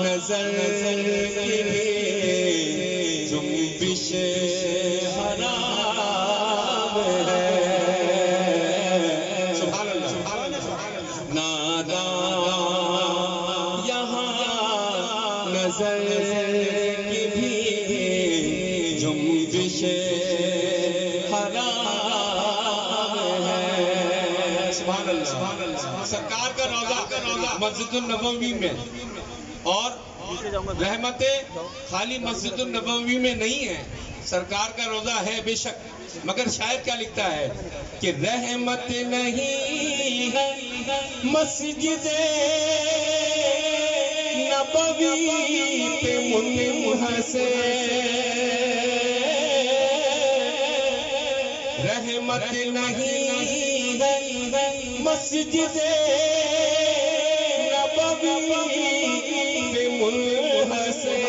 نظر کی بھی جنبش حرام ہے. سبحان اللہ. ناداں یہاں نظر کی بھی جنبش حرام ہے. سبحان اللہ. سرکار کا روضہ مسجد النبوی میں، اور رحمتیں خالی مسجد النبوی میں نہیں ہے، سرکار کا روضہ ہے بے شک، مگر شاعر کیا لکھتا ہے کہ رحمت نہیں ہے مسجد نبوی پہ منحصر، رحمت نہیں ہے مسجد نبوی پہ منحصر،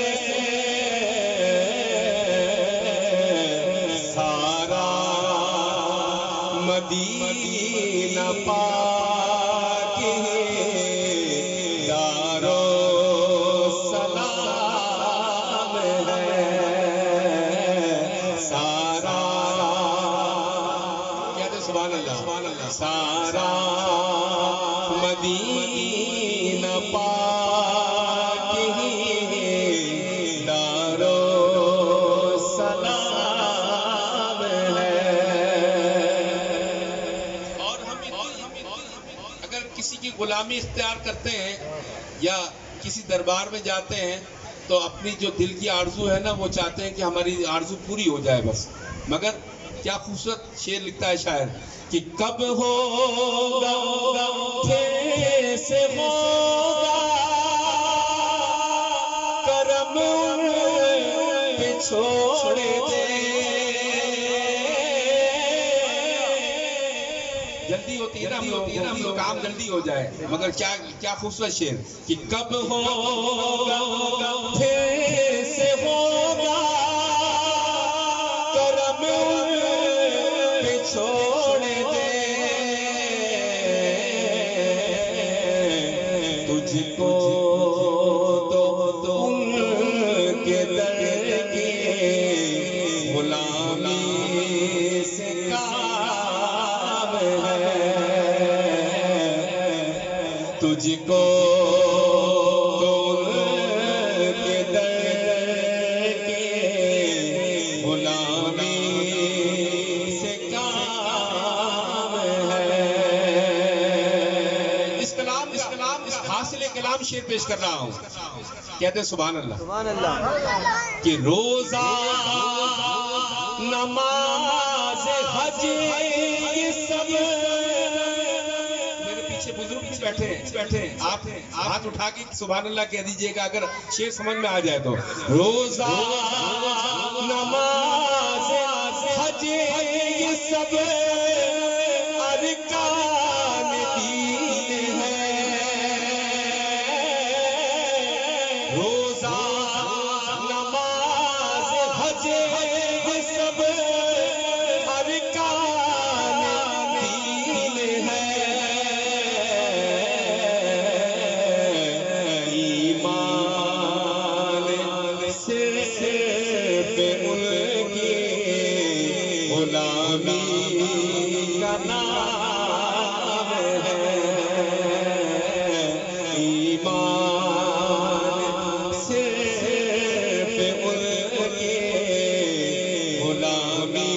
سارا مدینہ پاک دارو سلام ہے. سارا کہتے سبحان اللہ. سارا مدینہ پاک دارو سلام ہے. اور ہم اگر کسی کی غلامی اختیار کرتے ہیں یا کسی دربار میں جاتے ہیں تو اپنی جو دل کی آرزو ہے نا وہ چاہتے ہیں کہ ہماری آرزو پوری ہو جائے بس، مگر کیا خوبصورت شعر لکھتا ہے شاعر کہ کب ہوگا پھر سے ہوگا کرم پہ چھوڑ دے. جلدی ہوتی ہے نا ہم لوگ کام جلدی ہو جائے، مگر کیا خوبصورت شعر کہ کب ہوگا پھر سے ہوگا کرم پہ چھوڑ دے. تجھ کو تو ان کے در کی غلامی سے کام ہے. تجھ کو تو ان کے در کی غلامی سے کام ہے. اس حاصل کلام شعر پیش کر رہا ہوں. کہتے سبحان اللہ. سبحان اللہ. کہ روزہ نماز حج یہ سب، میرے پیچھے بزرگ بھی بیٹھے ہیں، آپ ہاتھ اٹھا کے سبحان اللہ کہہ دیجئے گا اگر شعر سمجھ میں آ جائے تو. روزہ نماز حج یہ سب ارکان دین ہے. روزہ نماز حج یہ سب ارکان دین ہے. ایمان صرف ان کی غلامی کا نام ہے. ایمان صرف ان کی غلامی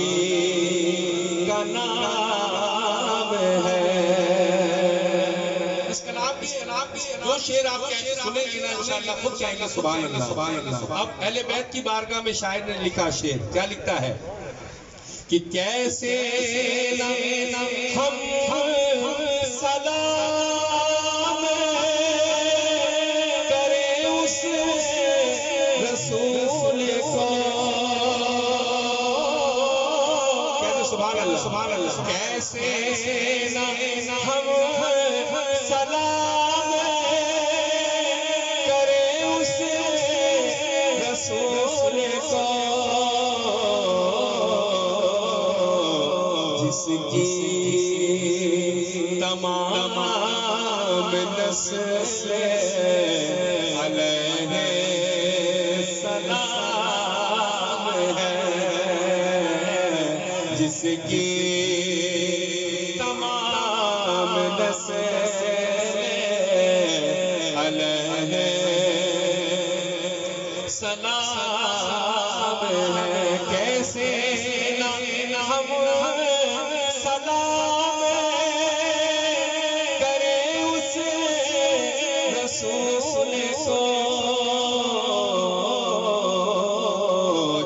کا نام ہے. اس کلام کی جو شعر آپ سنیں گے نا انشاءاللہ خود کہیں گے سبحان اللہ سبحان اللہ. اب اہل بیت کی بارگاہ میں شاعر نے لکھا شعر، کیا لکھتا ہے کہ کیسے ہم سلام کریں اس رسول کو. کہتے سبحان اللہ سبحان اللہ. کیسے ہم سلام کریں اس رسول کو جس کی تمام نسل علیہ السلام ہے، جس کی تمام نسل علیہ السلام ہے۔ کیسے ہم سلام کریں اس رسول کو،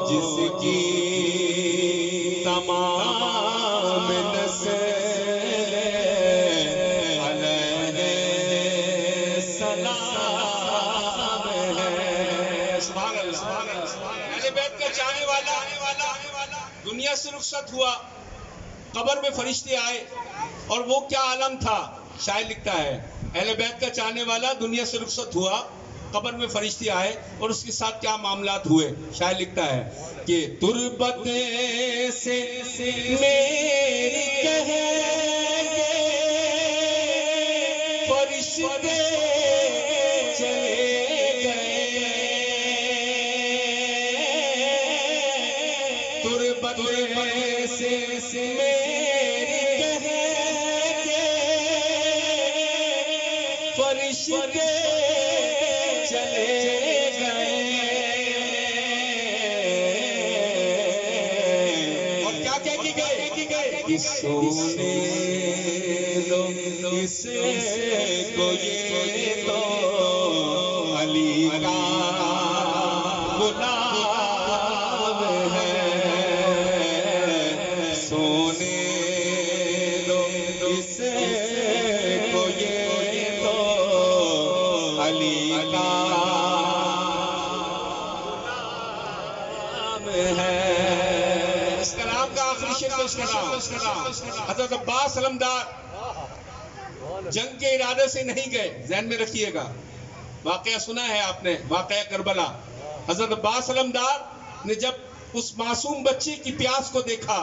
جس کی تمام نسل علیہ السلام ہے۔ سبحان اللہ۔ اہل بیت کا چاہنے والا دنیا سے رخصت ہوا، قبر میں فرشتے آئے، اور وہ کیا عالم تھا؟ شاعر لکھتا ہے اہل بیت کا چاہنے والا دنیا سے رخصت ہوا، قبر میں فرشتے آئے، اور اس کے ساتھ کیا معاملات ہوئے؟ شاعر لکھتا ہے کہ تربت سے میری کہیں گے فرشتے چلے گئے، تربت سے میری کہیں گے فرشتے چلے گئے، اور کیا کہہ کے گئے کہ سونے لو اس کو، یہ تو علی کا غلام ہے، سونے لو اس کو، یہ تو علی کا غلام ہے۔ اس کلام کا آخری شعر اس کلام حضرت عباس علمدار جنگ کے ارادے سے نہیں گئے، ذہن میں رکھیے گا، واقعہ سنا ہے آپ نے، واقعہ کربلا۔ حضرت عباس علمدار نے جب اس معصوم بچے کی پیاس کو دیکھا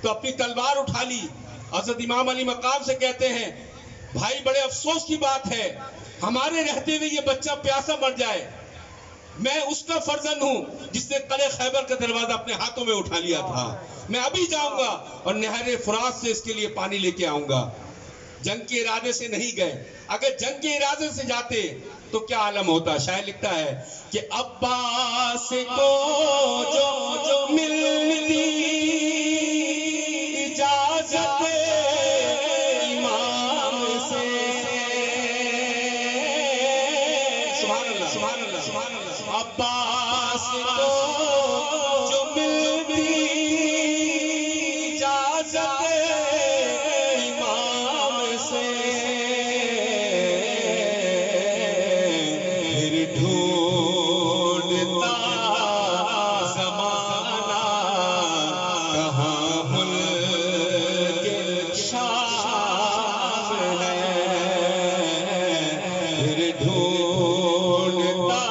تو اپنی تلوار اٹھا لی، حضرت امام علی مقام سے کہتے ہیں بھائی بڑے افسوس کی بات ہے، ہمارے رہتے ہوئے یہ بچہ پیاسا مر جائے، میں اس کا فرزند ہوں جس نے قلعہ خیبر کا دروازہ اپنے ہاتھوں میں اٹھا لیا تھا، میں ابھی جاؤں گا اور نہر فرات سے اس کے لیے پانی لے کے آؤں گا۔ جنگ کے ارادے سے نہیں گئے، اگر جنگ کے ارادے سے جاتے تو کیا عالم ہوتا؟ شاعر لکھتا ہے کہ عباس کو جو ملتی اجازت امام سے، سبحان اللہ سبحان اللہ سبحان اللہ، عباس کو جو ملتی اجازت امام سے، پھر ڈھونڈتا زمانہ کہاں ملک شام ہے، پھر ڈھونڈتا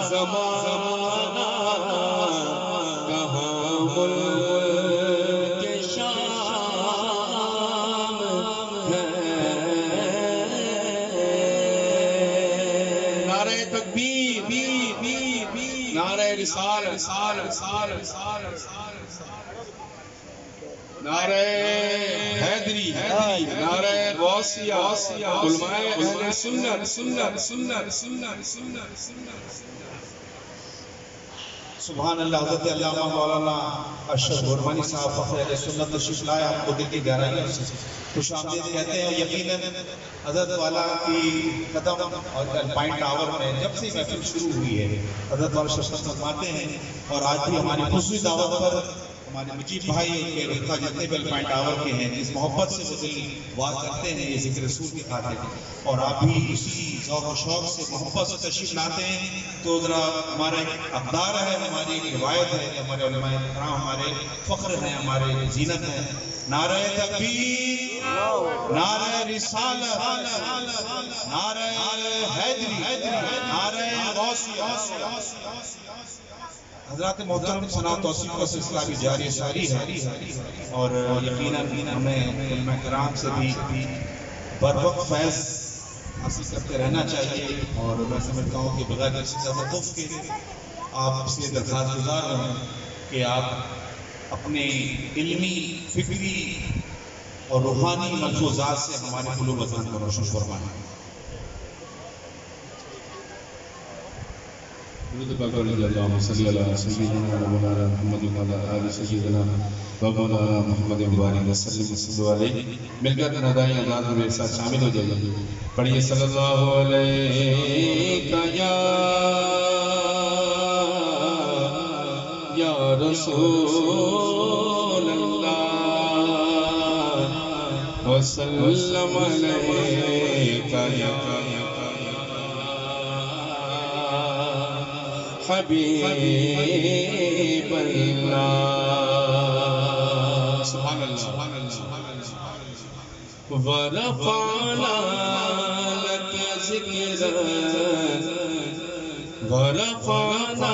زمانہ کہاں ملک شام ہے۔ نعرہ تکبیر، نعرہ رسالت، نعرہ حیدری، نعرہ غوثیہ، علماء اہل سنت۔ سبحان اللہ۔ حضرت علامہ مولانا اشرف غرمانی صاحب فخر اہل سنت تشریف لائے، ہم کو دل کی گہرائیوں سے خوش آمدید کہتے ہیں۔ یقیناً حضرت والا کی قدم اور الپائن ٹاور میں جب سے محفل شروع ہوئی ہے حضرت والا شفقت فرماتے ہیں، اور آج بھی ہماری خصوصی دعوت پر ہمارے مجیب بھائی کے رکھا جتنے بھی الپائن ٹاور کے ہیں، اس محبت سے وہ دل بات کرتے ہیں یہ ذکر رسول کی خاطر، اور آپ بھی اسی ذوق و شوق سے محبت سے تشریف لاتے ہیں، تو ذرا ہمارا ایک اقدار ہے، ہماری ایک روایت ہے کہ ہمارے علماء کرام ہمارے فخر ہیں، ہمارے زینت ہیں۔ نعرہ تکبیر، نعرہ رسالت، نعرہ حیدری، نعرہ غوثیہ۔ حضرات محترم ثنا توصیف کا سلسلہ بھی جاری ساری ہے اور یقیناً ہمیں علماء کرام سے بھی بر وقت فیض حاصل کرتے رہنا چاہیے اور میں سمجھتا ہوں کہ بغیر کسی توقف کے آپ سے درخواست گزار ہیں کہ آپ اپنے علمی فکری اور روحانی ملفوظات سے ہمارے قلوب اذہان کو روشن فرمائیں. درود پاک اللہم صلی اللہ سیدنا مولانا محمد وعلی آل سیدنا مولانا محمد وبارک وسلم علیہ. مل کر ندائیں اذان میرے ساتھ شامل ہو جائیے. پڑھیے صلی اللہ علیہ یا رسول اللہ وسلم علیہ یا حبیب اللہ. سبحان اللہ. ورفعنا لك ذکرک ورفعنا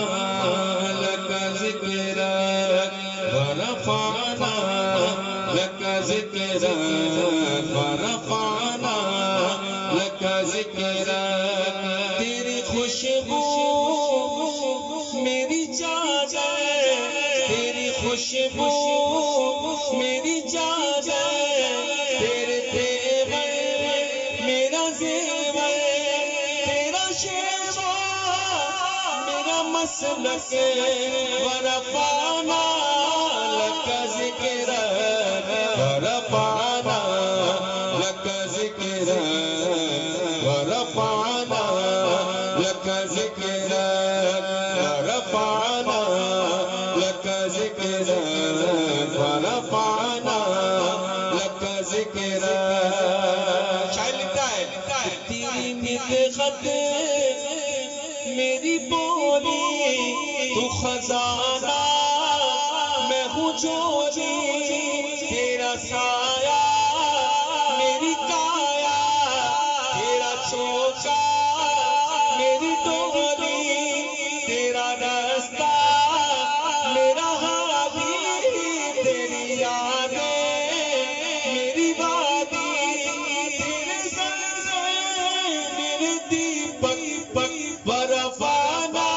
لك ذکرک ورفعنا لك ذکرک ورفعنا لك ذکرک. تیری خوشبو میری جان ہے، تیری خوشبو میری جان ہے، تیرے تیور میرا زیور، تیرا شیوا میرا مسلک. ورفعنا لك ذکرک ورفعنا لك ذکرک ورفعنا لك ذکرک ورفعنا لك ذکرک ورفعنا لك ذکرک. شاعر لکھتا ہے تیری مدحت میری بولی، تو خزانہ میں ہوں چوری، تیرا سایہ میری کایا، تیرا چوکا میری ڈولی، تیرا راستہ میرا ہادی، تیری یادیں میری وادی، تیرے سر میرے دیپک. ورفعنا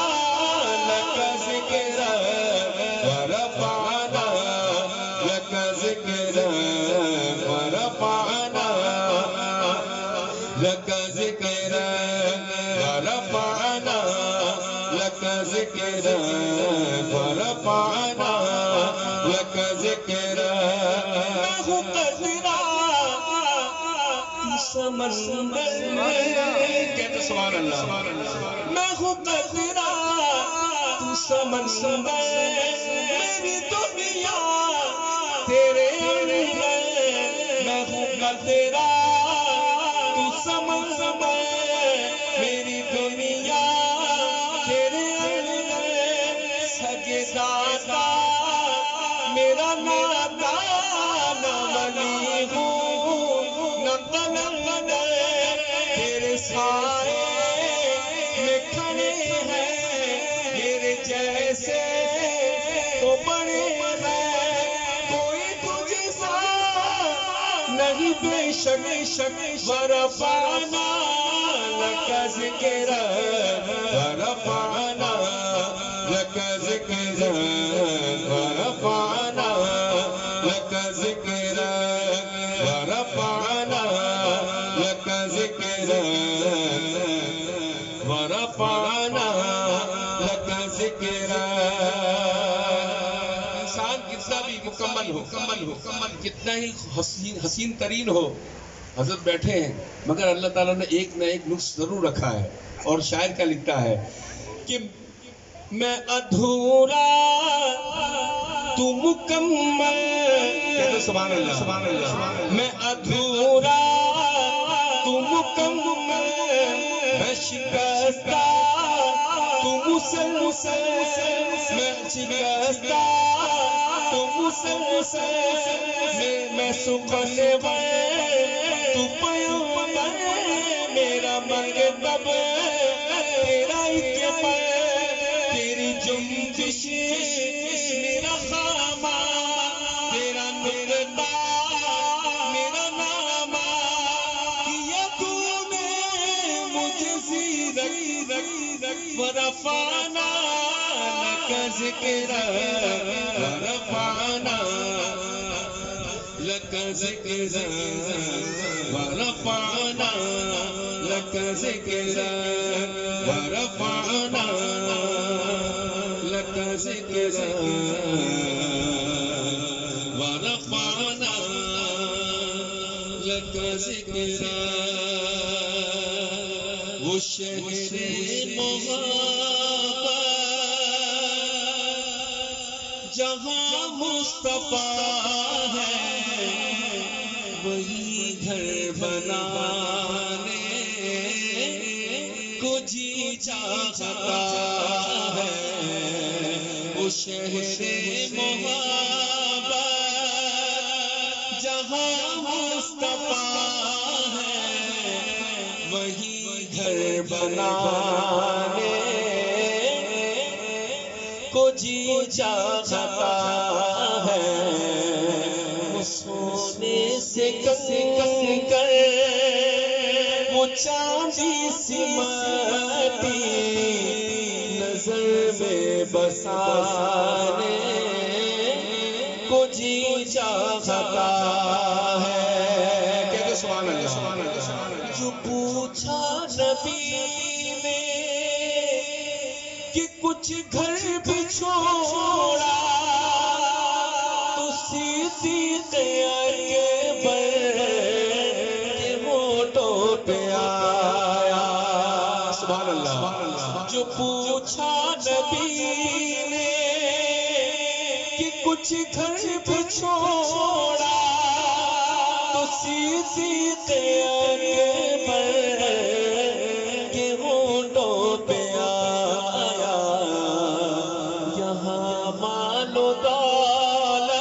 لك ذکرک ورفعنا لك ذکرک ورفعنا لك ذکرک ورفعنا لك ذکرک ورفعنا لك ذکرک. میں ہوں قطرہ تو سمندر کہتے سبحان اللہ. میں ہوں قطرہ تو سمندر، میری دنیا تیرے اندر. میں ہوں قطرہ تو سمندر، میری دنیا تیرے اندر. سگے داتا میرا ناتا، نہ ولی ہوں نہ طلبگر، تیرے سائے میں کھڑے ہیں میرے جیسے تو بڑے ہیں، کوئی تجھ سا نہیں بے شک. ورفعنا لك ذکرک ورفعنا لك ذکرک ورفعنا لك ذکرک ورفعنا لك ذکرک ورفعنا لك ذکرک. انسان کتنا بھی مکمل ہو، کتنا ہی حسین ترین ہو، حضرت بیٹھے ہیں مگر اللہ تعالیٰ نے ایک نہ ایک نقص ضرور رکھا ہے. اور شاعر کیا لکھتا ہے کہ میں ادھورا تو مکمل. کہتے سبحان اللہ. میں ادھورا تو مکمل، میں شکستہ تو مسلسل، میں شکستہ تو مسلسل، میں سکھنے تو پیغمبر، میرا مکتب تیرا اتفاق، تیری جنبش میرا خامہ تیرا نقطہ میرا نامہ کیا تو نے مجھے زیرک ورفعنا لک ذکرک ورفعنا لک ذکرک ورفعنا لک ذکرک ورفعنا لک ذکرک ورفعنا لک ذکرک وہ شہر محبت جہاں مصطفیٰ ہے وہی گھر بنانے کو جی چاہتا ہے وہ شہر محبت جہاں مصطفیٰ ہے وہی گھر بنانے کو جی چاہتا ہے وہ سونے سے کن کر وہ چاندی سی مٹی نظر میں بسانے کو جی چاہتا ہے کہتے سبحان اللہ جو پوچھا نبی نے کہ کچھ گھر بھی چھوڑا تو صدیق اکبر کے موٹوں پہ آیا سبحان اللہ جو پوچھا نبی نے کہ کچھ گھر بھی چھوڑا تو صدیق اکبر کے موٹوں پہ آیا یہاں مال و دولت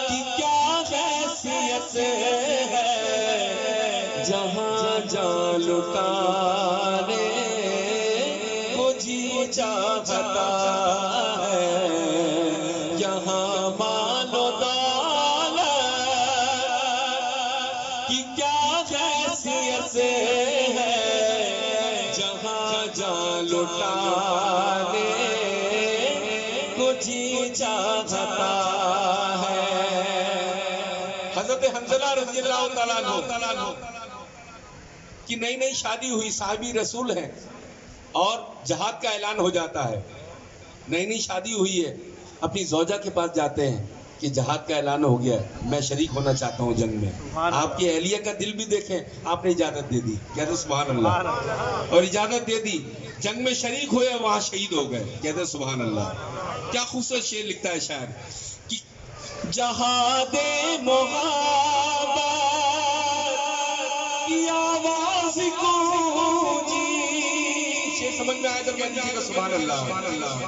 کی کیا حیثیت ہے جہاں جان لٹانے کو جی چاہتا ہے یہاں مال و دولت کی کیا حیثیت ہے جہاں جان لٹانے کو جی چاہتا ہے حضرت حنظلہ رضی اللہ تعالیٰ عنہ کی نئی شادی ہوئی صحابی رسول ہیں اور جہاد کا اعلان ہو جاتا ہے نئی شادی ہوئی ہے اپنی زوجہ کے پاس جاتے ہیں کہ جہاد کا اعلان ہو گیا ہے میں شریک ہونا چاہتا ہوں جنگ میں آپ کی اہلیہ کا دل بھی دیکھیں آپ نے اجازت دے دی کہتے سبحان اللہ اور اجازت دے دی جنگ میں شریک ہوئے وہاں شہید ہو گئے کہتے سبحان اللہ کیا خوبصورت شعر لکھتا ہے شاعر کہ جہاد محبت کی آواز گونجی شعر سمجھ میں آئے تو کہہ دیجیے گا سبحان اللہ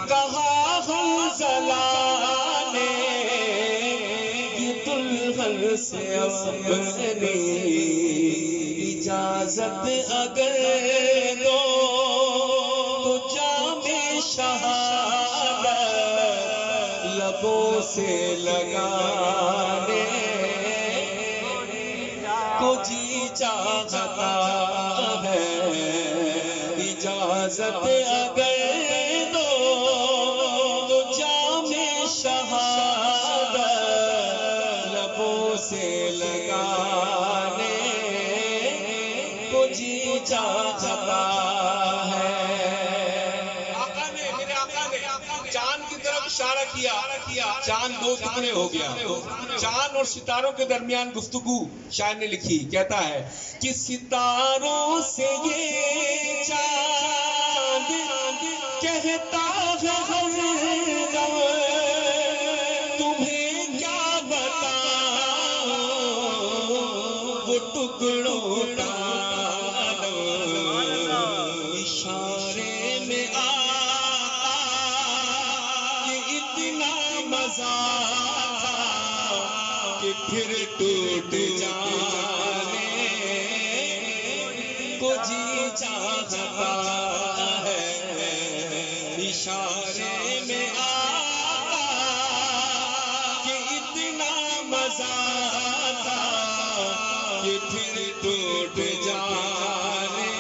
کہا حنظلہ نے دلہن سے اپنی اجازت اگر دو تو جام شہادت لبوں سے لگانے کو جی چاہتا ہے اجازت اگر دو تو جام شہادت لبوں سے لگانے کو جی چاہتا ہے میرے آقا نے چاند کی طرف اشارہ کیا چاند دو ٹکڑے ہو گیا چاند اور ستاروں کے درمیان گفتگو شاعر نے لکھی کہتا ہے کہ ستاروں سے یہ چاند کہتا ہے ہر دم تمہیں کیا بتاؤں وہ ٹکڑوں کا اشارے میں کہ پھر ٹوٹ جانے کو جی چاہتا ہے اشارے تھا کہ پھر ٹوٹ جانے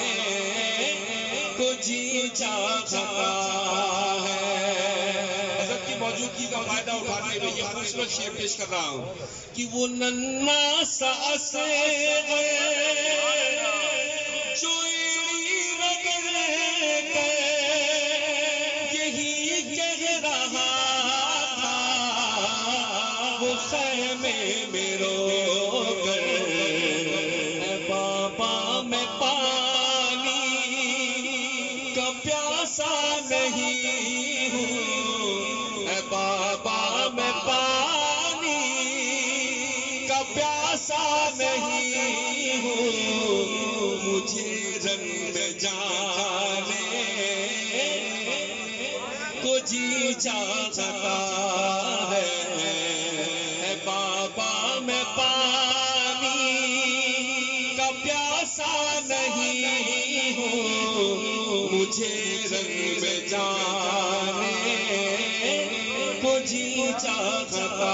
کو جی چاہتا ہے. حضرت کی موجودگی کا فائدہ اٹھاتے ہوئے یہ خوبصورت شعر پیش کر رہا ہوں کہ وہ ننھا سا اصغر جو ایڑی رگڑ کے یہی کہہ رہا تھا وہ خیمے میں رو کر اے بابا میں پانی کا پیاسا نہیں ہوں اے بابا میں پانی کا پیاسا نہیں ہوں مجھے رنگ جانے کو جی چاہتا ہے اے بابا میں پانی کا پیاسا نہیں ہوں مجھے رنگ جانے کو جی چاہتا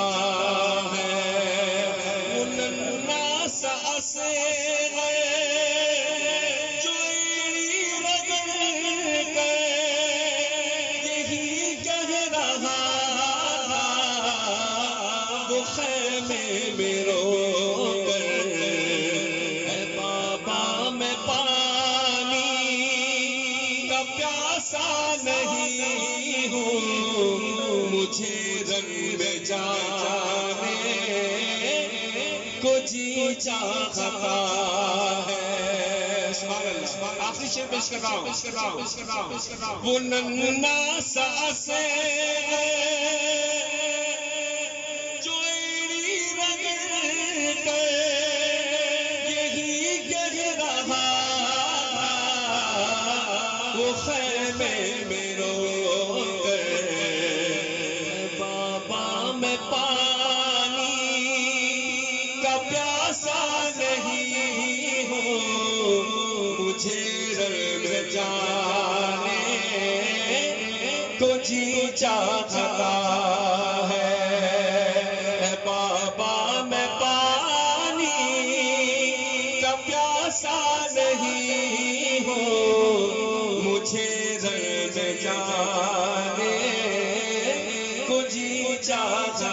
ہے. وہ ننھا سا اصغر جو ایڑی رگڑ کے یہی کہہ رہا تھا وہ خیمے میں رو کر اے بابا میں پانی کا پیاسا نہیں ہوں مجھے رنگ جانے کو جی چاہتا ہے. آخری شعر پیش کر رہا ہوں. وہ ننھا سا اصغر جو ایڑی رگڑ کے یہی کہہ رہا تھا وہ خیمے میں رو کر بابا میں پانی کا پیاسا نہیں ہوں مجھے رنگ جانے کو جی چاہتا ہے اے بابا میں پانی کا پیاسا نہیں ہوں مجھے رنگ جانے کو جی چاہتا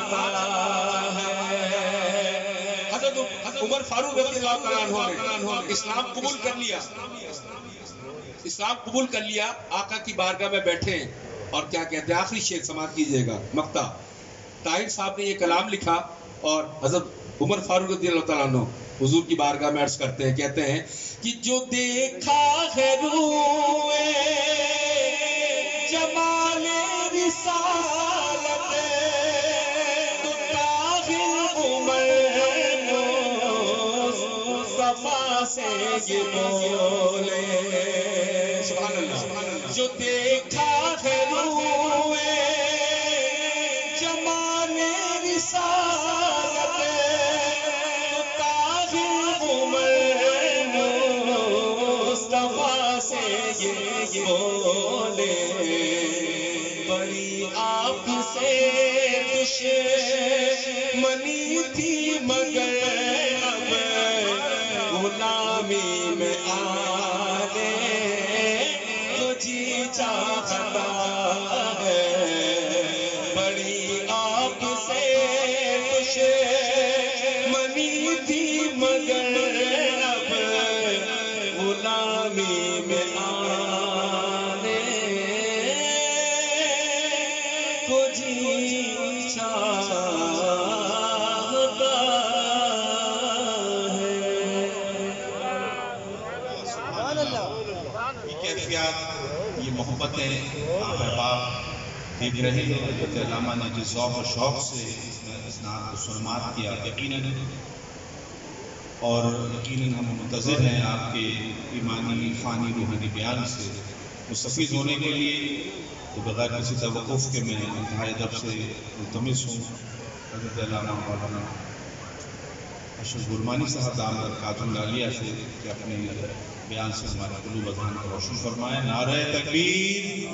ہے. حضرت عمر فاروق رضی اللہ تعالیٰ عنہ نے اسلام قبول کر لیا. اسلام قبول کر لیا. آقا کی بارگاہ میں بیٹھے اور کیا کہتے ہیں آخری شعر سماعت کیجئے گا. مقطع طاہر صاحب نے یہ کلام لکھا اور حضرت عمر فاروق رضی اللہ تعالیٰ عنہ حضور کی بارگاہ میں عرض کرتے ہیں کہتے ہیں کہ جو دیکھا ہے روئے جمال رسالت تو طاہر عمر مصطفیٰ سے یہ بولے سبحان اللہ. جو دیکھا ہے روئے جمال رسالت تو طاہر عمر مصطفیٰ سے یہ بولے بڑی آپ سے دشمنی تھی مگر اب غلامی میں آنے کو جی چاہتا ہے. بڑی آپ سے دشمنی تھی مگر اب غلامی میں آنے کو جی چاہتا یہ محبتیں آپ احباب دیکھ رہے ہیں. حضرت علامہ نے جس ذوق و شوق سے اس نعت کو سنمات کیا یقیناً ہم منتظر ہیں آپ کے ایمانی فانی روحانی بیان سے مستفید ہونے کے لیے. تو بغیر کسی توقف کے میں انتہائی ادب سے ملتمس ہوں حضرت علامہ مولانا اشرف گرمانی صاحب دامت برکاتہ العالیہ سے کہ اپنے بیان سے ہمارے قلوب اذہان کو روشن فرمائیں. نعرہ تکبیر.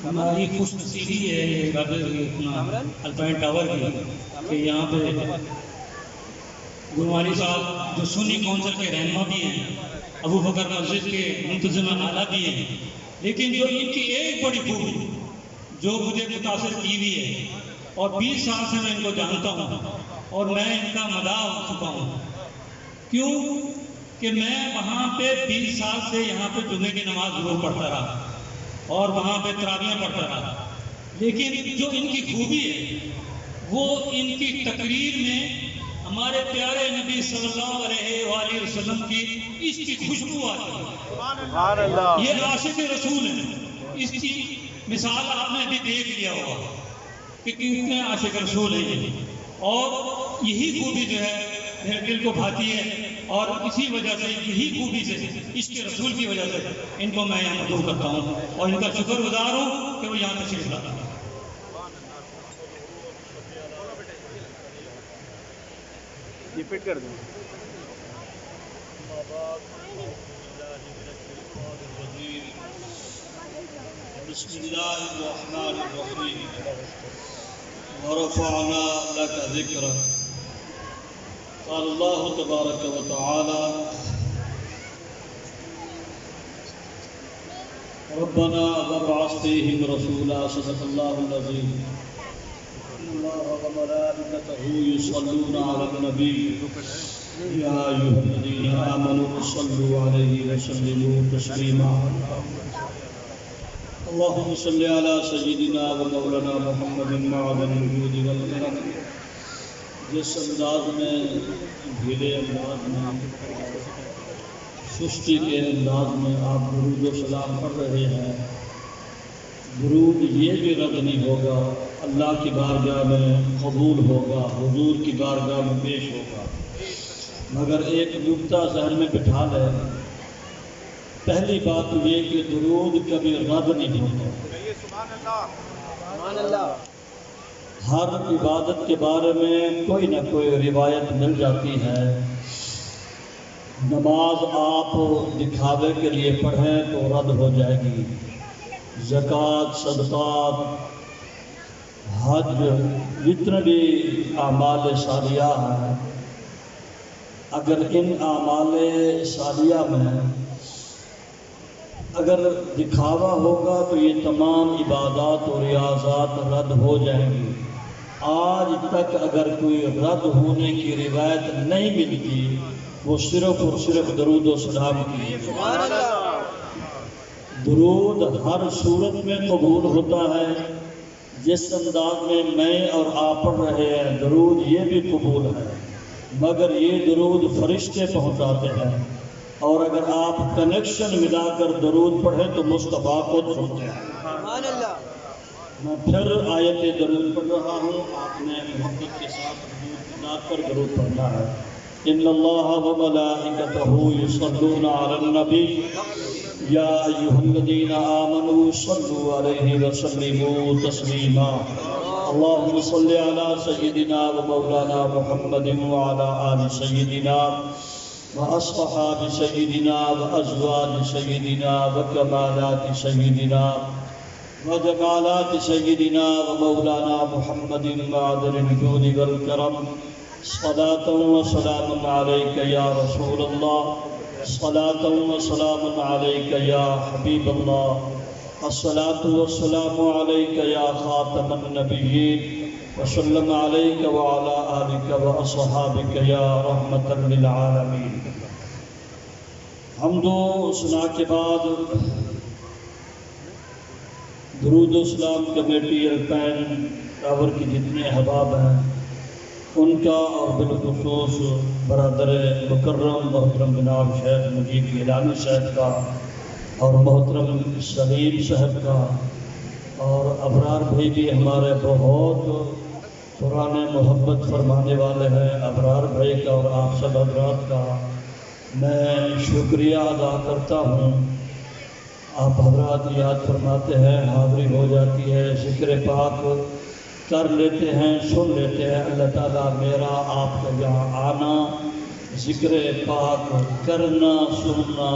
ہماری خوش نصیبی ہے یہ اپنا الپائن ٹاور کی کہ یہاں پہ گلوانی صاحب جو سنی کونسل کے رہنما بھی ہیں، ابو بکر مسجد کے منتظم اعلیٰ بھی ہیں، لیکن جو ان کی ایک بڑی خوبی جو مجھے متاثر کی ہوئی ہے اور 20 سال سے میں ان کو جانتا ہوں اور میں ان کا مداح ہو چکا ہوں، کیوں کہ میں وہاں پہ 20 سال سے یہاں پہ جمعے کی نماز ضرور پڑھتا رہا اور وہاں پہ تراویحیں پڑھتا رہا، لیکن جو ان کی خوبی ہے وہ ان کی تقریر میں ہمارے پیارے نبی صلی اللہ علیہ وآلہ وسلم کی عشق کی خوشبو آتی ہے۔ یہ عاشق رسول ہیں، اس کی مثال آپ نے بھی دیکھ لیا ہوگا کہ کتنے عاشق رسول ہیں یہ، اور یہی خوبی جو ہے میرے دل کو بھاتی ہے، اور اسی وجہ سے یہی خوبی سے عشق رسول کی وجہ سے ان کو میں یہاں مدعو کرتا ہوں اور ان کا شکر گزار ہوں کہ وہ یہاں تشریف لاتا ہے۔ یہ فٹ کر دیں۔ بسم اللہ الرحمن الرحیم ورفعنا لك ذکرک، قال اللہ تبارک و تعالی ربنا وابعث فیہم رسولا، صدق اللہ العظیم۔ ان اللہ وملائکتہ یصلون علی النبی یا ایھا الذین آمنوا صلوا علیہ وسلموا تسلیما۔ اللهم صل على سيدنا ومولانا محمد معدن الجود والکرم۔ جس انداز میں، ڈھیلے انداز میں، سستی کے انداز میں آپ درود و سلام پڑھ رہے ہیں، درود یہ بھی رد نہیں ہوگا، اللہ کی بارگاہ میں قبول ہوگا، حضور کی بارگاہ میں پیش ہوگا، مگر ایک نکتہ ذہن میں بٹھا لیں۔ پہلی بات تو یہ کہ درود کبھی رد نہیں ہوتا۔ سبحان اللہ۔ ہر عبادت کے بارے میں کوئی نہ کوئی روایت مل جاتی ہے۔ نماز آپ دکھاوے کے لیے پڑھیں تو رد ہو جائے گی، زکوٰۃ، صدقات، حج، جتنے بھی اعمال صالحہ ہیں، اگر ان اعمال صالحہ میں اگر دکھاوا ہوگا تو یہ تمام عبادات و ریاضات رد ہو جائیں گی۔ آج تک اگر کوئی رد ہونے کی روایت نہیں ملتی، وہ صرف اور صرف درود و سلام کی۔ درود ہر صورت میں قبول ہوتا ہے، جس انداز میں اور آپ پڑھ رہے ہیں درود یہ بھی قبول ہے، مگر یہ درود فرشتے پہنچاتے ہیں، اور اگر آپ کنیکشن ملا کر درود پڑھیں تو مصطفیٰ خود سنتے ہیں۔ سبحان اللہ۔ میں پھر آیت درود پڑھ رہا ہوں، آپ نے محبت کے ساتھ درود ملا کر درود پڑھنا ہے۔ ان اللہ وملائکتہ یصلون علی النبی یا ایھا الذین آمنوا صلوا علیہ وسلموا تسلیما۔ اللهم صل علی سیدنا و مولانا محمد وعلی آل سیدنا وأصحاب سيدنا وأزواج سيدنا وكمالات سيدنا وجمالات سيدنا ومولانا محمد معدن الجود والكرم، صلاة وسلام عليك يا رسول الله، صلاة وسلام عليك يا حبيب الله، الصلاة والسلام عليك يا خاتم النبيين، وسلم علیک وعلی آلک واصحابک یا رحمۃ للعالمین۔ حمد و ثنا کے بعد درود و سلام کمیٹی الپین ٹاور کی جتنے احباب ہیں ان کا، اور بالخصوص برادر مکرم محترم جناب شیخ مجید گیلانی صاحب کا، اور محترم سلیم صاحب کا، اور ابرار بھائی بھی ہمارے بہت پرانے محبت فرمانے والے ہیں، ابرار بھائی کا اور آپ سب حضرات کا میں شکریہ ادا کرتا ہوں۔ آپ حضرات یاد فرماتے ہیں، حاضری ہو جاتی ہے، ذکر پاک کر لیتے ہیں، سن لیتے ہیں۔ اللہ تعالیٰ میرا آپ کا یہاں آنا، ذکر پاک کرنا، سننا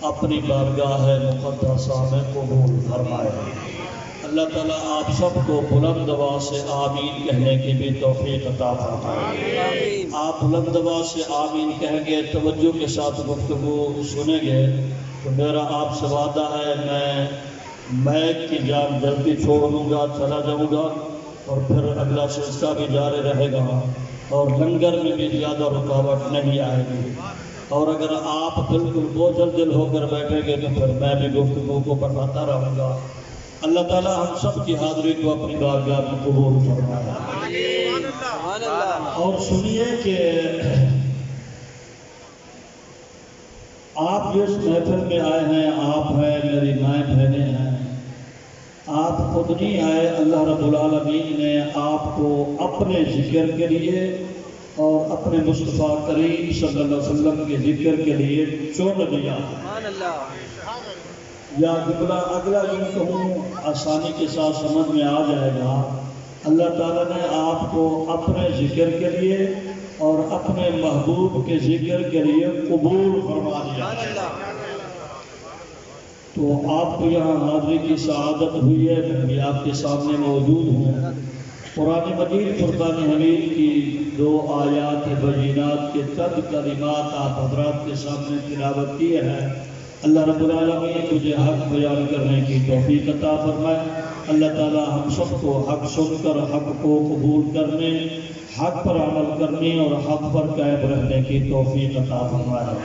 اپنی بارگاہ مقدسہ میں قبول فرمائے۔ اللہ تعالیٰ آپ سب کو بلند آواز سے آمین کہنے کی بھی توفیق عطا فرمائے۔ آپ بلند آواز سے آمین کہیں گے، توجہ کے ساتھ گفتگو سنیں گے، تو میرا آپ سے وعدہ ہے میں میک کی جان جلدی چھوڑ دوں گا، چلا جاؤں گا، اور پھر اگلا سلسلہ بھی جاری رہے گا، اور لنگر میں بھی زیادہ رکاوٹ نہیں آئے گی۔ اور اگر آپ بالکل بوجھل دل ہو کر بیٹھیں گے تو پھر میں بھی گفتگو کو بڑھاتا رہوں گا۔ اللہ تعالیٰ ہم سب کی حاضری کو اپنی بارگاہ میں قبول فرمائے۔ اور سنیے کہ آپ جس محفل میں آئے ہیں، آپ ہیں، میری مائیں بہنیں ہیں، آپ خود نہیں آئے، اللہ رب العالمین نے آپ کو اپنے ذکر کے لیے اور اپنے مصطفیٰ کریم صلی اللہ علیہ وسلم کے ذکر کے لیے چن لیا۔ یا جملہ اگلا یوں کہوں آسانی کے ساتھ سمجھ میں آ جائے گا، اللہ تعالیٰ نے آپ کو اپنے ذکر کے لیے اور اپنے محبوب کے ذکر کے لیے قبول فرما دیا۔ تو آپ کو یہاں حاضری کی سعادت ہوئی ہے، میں بھی آپ کے سامنے موجود ہوں۔ قرآن مجید فرقان حمید کی 2 آیات بینات کے چند کلمات آپ حضرات کے سامنے تلاوت کیے ہیں۔ اللہ رب العالمین مجھے حق بیان کرنے کی توفیق عطا فرمائے۔ اللہ تعالیٰ ہم سب کو حق سن کر حق کو قبول کرنے، حق پر عمل کرنے اور حق پر قائم رہنے کی توفیق عطا فرمائے۔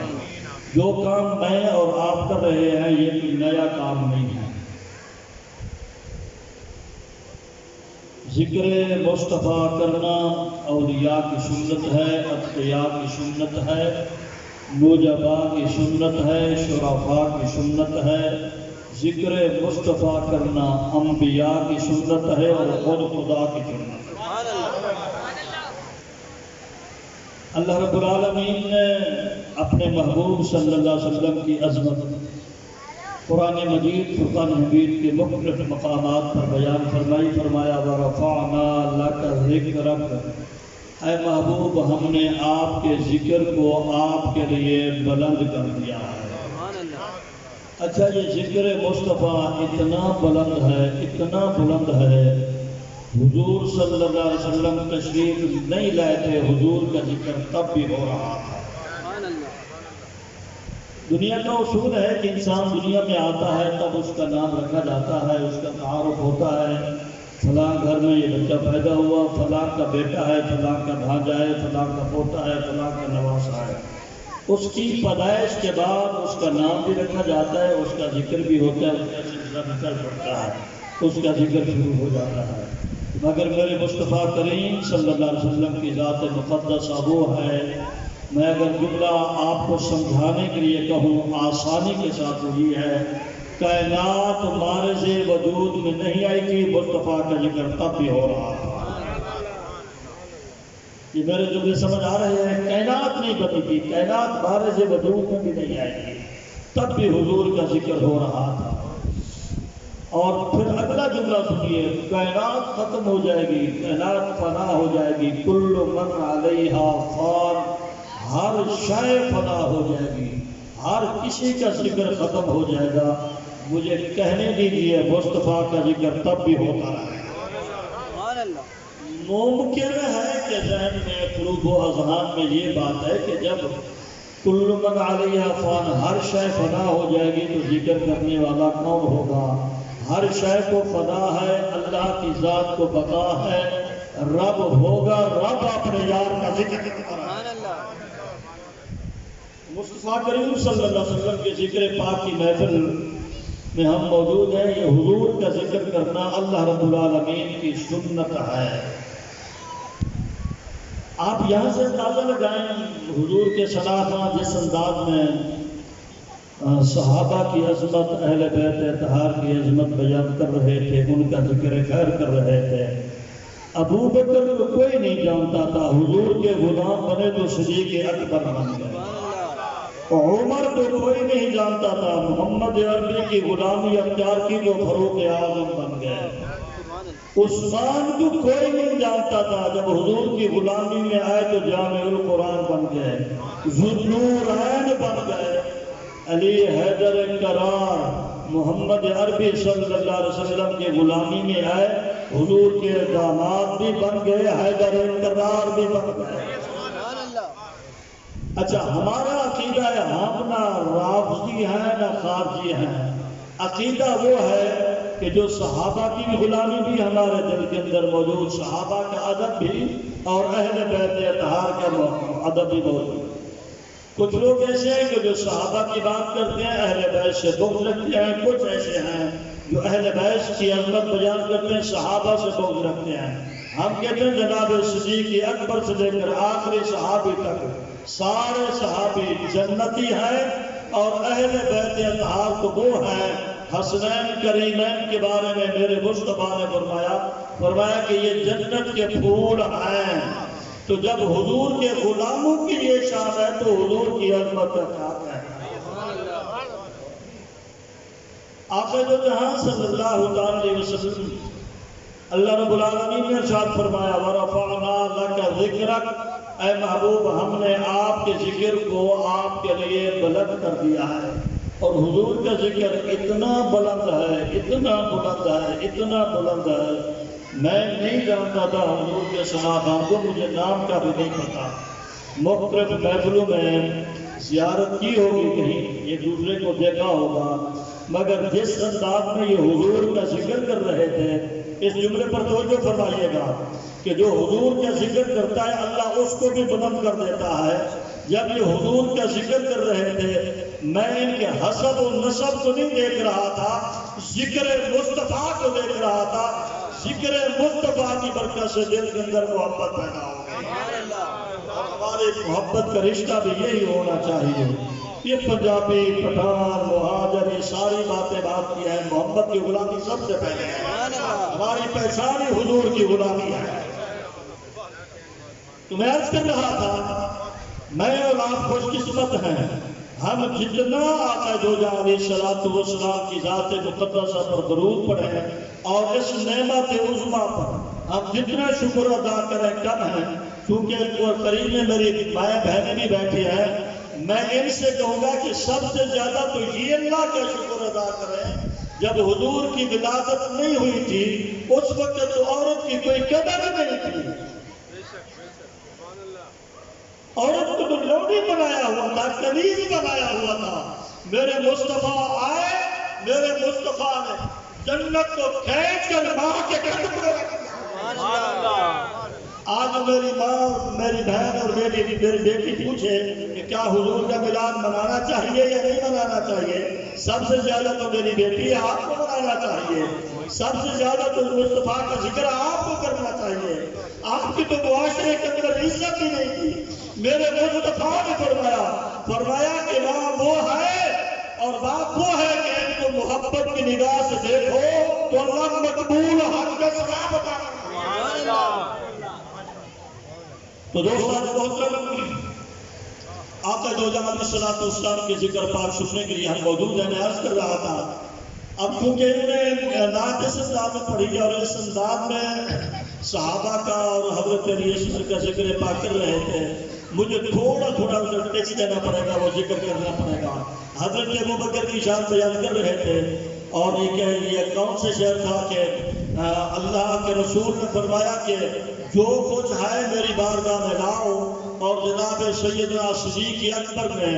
جو کام میں اور آپ کر رہے ہیں یہ کوئی نیا کام نہیں ہے۔ ذکر مصطفیٰ کرنا اولیاء کی سنت ہے، اتقیاء کی سنت ہے، نجبا کی سنت ہے، شرفاء کی سنت ہے۔ ذکر مصطفیٰ کرنا انبیاء کی سنت ہے اور خود خدا کی سنت ہے۔ اللہ رب العالمین نے اپنے محبوب صلی اللہ علیہ وسلم کی عظمت قرآن مجید فرقان حمید کے مختلف مقامات پر بیان فرمائی، فرمایا وَرَفَعْنَا لَكَ ذِكْرَكَ، اے محبوب ہم نے آپ کے ذکر کو آپ کے لیے بلند کر دیا ہے۔ اچھا یہ ذکر مصطفیٰ اتنا بلند ہے، اتنا بلند ہے، حضور صلی اللہ علیہ وسلم تشریف نہیں لائے تھے، حضور کا ذکر تب بھی ہو رہا تھا۔ دنیا کا اصول ہے کہ انسان دنیا میں آتا ہے تب اس کا نام رکھا جاتا ہے، اس کا تعارف ہوتا ہے، فلاں گھر میں یہ بچہ پیدا ہوا، فلاں کا بیٹا ہے، فلاں کا بھانجا ہے، فلاں کا پوتا ہے، فلاں کا نواسا ہے۔ اس کی پیدائش کے بعد اس کا نام بھی رکھا جاتا ہے، اس کا ذکر بھی ہوتا ہے، اس کا سلسلہ بھی چل پڑتا ہے، اس کا ذکر شروع ہو جاتا ہے۔ مگر میرے مصطفیٰ کریم صلی اللہ علیہ وسلم کی ذات مقدسہ وہ ہے، میں اگر جملہ آپ کو سمجھانے کے لیے کہوں آسانی کے ساتھ وہی ہے، کائنات مارز وجود میں نہیں آئی تھی، مصطفیٰ کا ذکر تب بھی ہو رہا تھا۔ یہ میرے جملے سمجھ آ رہے ہیں؟ کائنات نہیں بنی تھی، کائنات مارز وجود میں بھی نہیں آئی تھی، تب بھی حضور کا ذکر ہو رہا تھا۔ اور پھر اگلا جملہ سنیے، کائنات ختم ہو جائے گی، کائنات فنا ہو جائے گی، کل من علیہا فان، ہر شے فنا ہو جائے گی، ہر کسی کا ذکر ختم ہو جائے گا، مجھے کہنے دیجیے مصطفیٰ کا ذکر تب بھی ہوتا رہے گا۔ ممکن ہے کہ ذہن میں قلوب و اذہان میں یہ بات ہے کہ جب کل من علیہا فان، ہر شے فنا ہو جائے گی تو ذکر کرنے والا کون ہوگا؟ ہر شے کو فنا ہے، اللہ کی ذات کو بقا ہے، رب ہوگا، رب اپنے یار کا ذکر کرے۔ مصطفیٰ کریم صلی اللہ علیہ وسلم کے ذکر پاک کی محفل میں ہم موجود ہیں، یہ حضور کا ذکر کرنا اللہ رب العالمین کی سنت ہے۔ آپ یہاں سے اندازہ لگائیں حضور کے صحابہ جس انداز میں صحابہ کی عظمت، اہل بیت اطہار کی عظمت بیان کر رہے تھے، ان کا ذکر خیر کر رہے تھے۔ ابو بکر کو کوئی نہیں جانتا تھا، حضور کے غلام بنے تو صدیق اکبر بن گئے۔ عمر کو کوئی نہیں جانتا تھا، محمد عربی کی غلامی اختیار کی تو فاروق اعظم بن گئے۔ عثمان کو کوئی نہیں جانتا تھا، جب حضور کی غلامی میں آئے تو جامع القرآن بن گئے، ذو النورین بن گئے۔ علی حیدر کرار محمد عربی صلی اللہ علیہ وسلم کی غلامی میں آئے، حضور کے داماد بھی بن گئے، حیدر کرار بھی بن گئے۔ اچھا ہمارا عقیدہ ہے ہم نہ رافضی ہیں نہ خارجی ہیں، عقیدہ وہ ہے کہ جو صحابہ کی بھی غلامی بھی ہمارے دل کے اندر موجود، صحابہ کا ادب بھی اور اہل بیت اطہار کا ادب بھی موجود۔ کچھ لوگ ایسے ہیں کہ جو صحابہ کی بات کرتے ہیں اہل بیت سے بغض رکھتے ہیں، کچھ ایسے ہیں جو اہل بیت کی عظمت بیان کرتے ہیں صحابہ سے بغض رکھتے ہیں۔ ہم کہتے ہیں جناب صدیق اکبر سے لے کر آخری صحابی تک سارے صحابی جنتی ہیں، اور اہل بیت اطہار تو وہ ہیں حسنین کریمین کے بارے میں میرے مصطفیٰ نے فرمایا کہ یہ جنت کے پھول ہیں۔ تو جب حضور کے غلاموں کی یہ شان ہے تو حضور کی عظمت کا کیا ہے۔ آقا دو جہاں صلی اللہ علیہ وسلم اللہ رب العالمین نے ارشاد فرمایا وَرَفَعْنَا لَكَ ذِكْرَكَ، اے محبوب ہم نے آپ کے ذکر کو آپ کے لیے بلند کر دیا ہے۔ اور حضور کا ذکر اتنا بلند ہے، اتنا بلند ہے، اتنا بلند ہے، میں نہیں جانتا تھا حضور کے صحابہ کو، مجھے نام کا بھی نہیں پتا۔ مختلف محفلوں میں زیارت کی ہوگی، کہیں ایک دوسرے کو دیکھا ہوگا، مگر جس انداز میں یہ حضور کا ذکر کر رہے تھے، اس جملے پر توجہ فرمائیے گا کہ جو حضور کا ذکر کرتا ہے اللہ اس کو بھی بلند کر دیتا ہے۔ جب یہ حضور کا ذکر کر رہے تھے میں ان کے حسب و نسب کو نہیں دیکھ رہا تھا، ذکر مصطفیٰ کو دیکھ رہا تھا۔ ذکر مصطفیٰ کی برکت سے دل کے اندر محبت پیدا ہو گئی، اور ہماری محبت کا رشتہ بھی یہی ہونا چاہیے۔ یہ پنجابی، پٹھان، مہاجر، یہ ساری باتیں بات کی ہیں، محبت کی غلامی سب سے پہلے ہے۔ ہماری پہچان ہی حضور کی غلامی ہے۔ تو میں عرض کر رہا تھا میں اور آپ خوش قسمت ہیں، ہم جتنا آقا دو جہاں علیہ السلام کی ذات مقدسہ پر درود پڑھیں اور اس نعمت عظمیٰ پر ہم جتنا شکر ادا کریں کم ہیں، کیونکہ قریب میں میری مائیں بہنیں بھی بیٹھی ہیں، میں ان سے کہوں گا کہ سب سے زیادہ تو یہ اللہ کا شکر ادا کریں جب حضور کی ولادت نہیں ہوئی تھی اس وقت تو عورت کی کوئی قدر نہیں تھی، عورت کو تو لوڈی بنایا ہوا تھا، کنیز بنایا ہوا تھا۔ میرے مصطفیٰ آئے، میرے مصطفیٰ نے جنت کو کھینچ کر ماں کے قدم پر رکھ دیا۔ آج میری ماں، میری بہن اور میری بیٹی پوچھے کہ کیا حضور کا میلاد منانا چاہیے یا نہیں منانا چاہیے، سب سے زیادہ تو میری بیٹی ہے آپ کو منانا چاہیے، سب سے زیادہ تو مصطفیٰ کا ذکر آپ کو کرنا چاہیے۔ آپ کی تو معاشرے کے اندر عزت ہی نہیں تھی، میرے مصطفیٰ نے فرمایا کہ ماں وہ ہے اور باپ وہ ہے کہ ان کو محبت کی نگاہ سے دیکھو تو اللہ مقبول حق کا ثواب عطا کرتا ہے۔ تو دوستان محترم، آقا دو جہاں علیہ السلام کے ذکر پاک سننے کے لیے ہم موجود ہیں۔ میں عرض کر رہا تھا اب کیونکہ انہوں نے نعت اس انداز میں پڑھی ہے اور اس انداز میں صحابہ کا اور حضرت علی اصغر کا ذکر پاک کر رہے تھے، مجھے تھوڑا ادھر ٹیکس دینا پڑے گا، وہ ذکر کرنا پڑے گا۔ حضرت ابوبکر کی شان بیان کر رہے تھے اور یہ کون سے شعر تھا کہ اللہ کے رسول نے فرمایا کہ جو کچھ ہے میری بارگاہ میں لاؤ، اور جناب سیدنا صدیق اکبر نے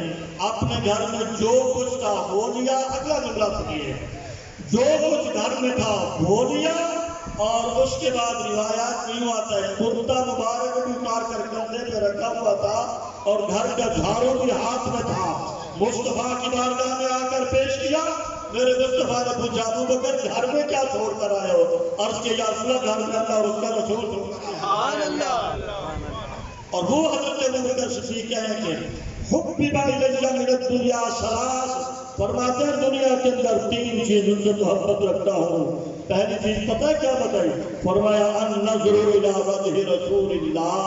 اپنے گھر میں جو کچھ تھا وہ لیا۔ اگلا جملہ سنیے، جو کچھ گھر میں تھا وہ لیا، اور اس کے بعد روایات یوں آتا ہے کرتا مبارک بھی اتار کر کندھے پہ رکھا ہوا تھا اور گھر کا جھاڑو بھی ہاتھ میں تھا، مصطفیٰ کی بارگاہ میں آ کر پیش کیا۔ میرے مصطفیٰ نے پوچھا ابوبکر گھر میں کیا چھوڑ کر آئے ہو؟ عرض کیا یا رسول اللہ گھر میں اللہ اور اس کا رسول سبحان اللہ۔ اور وہ حضرت ابوبکر صدیق کہیں کہ حبب الی من الدنیا ثلاث، فرماتے ہیں دنیا کے اندر تین چیزوں سے محبت رکھتا ہوں۔ پہلی چیز پتہ ہے کیا بتائی؟ فرمایا النظر الی وجہ رسول اللہ،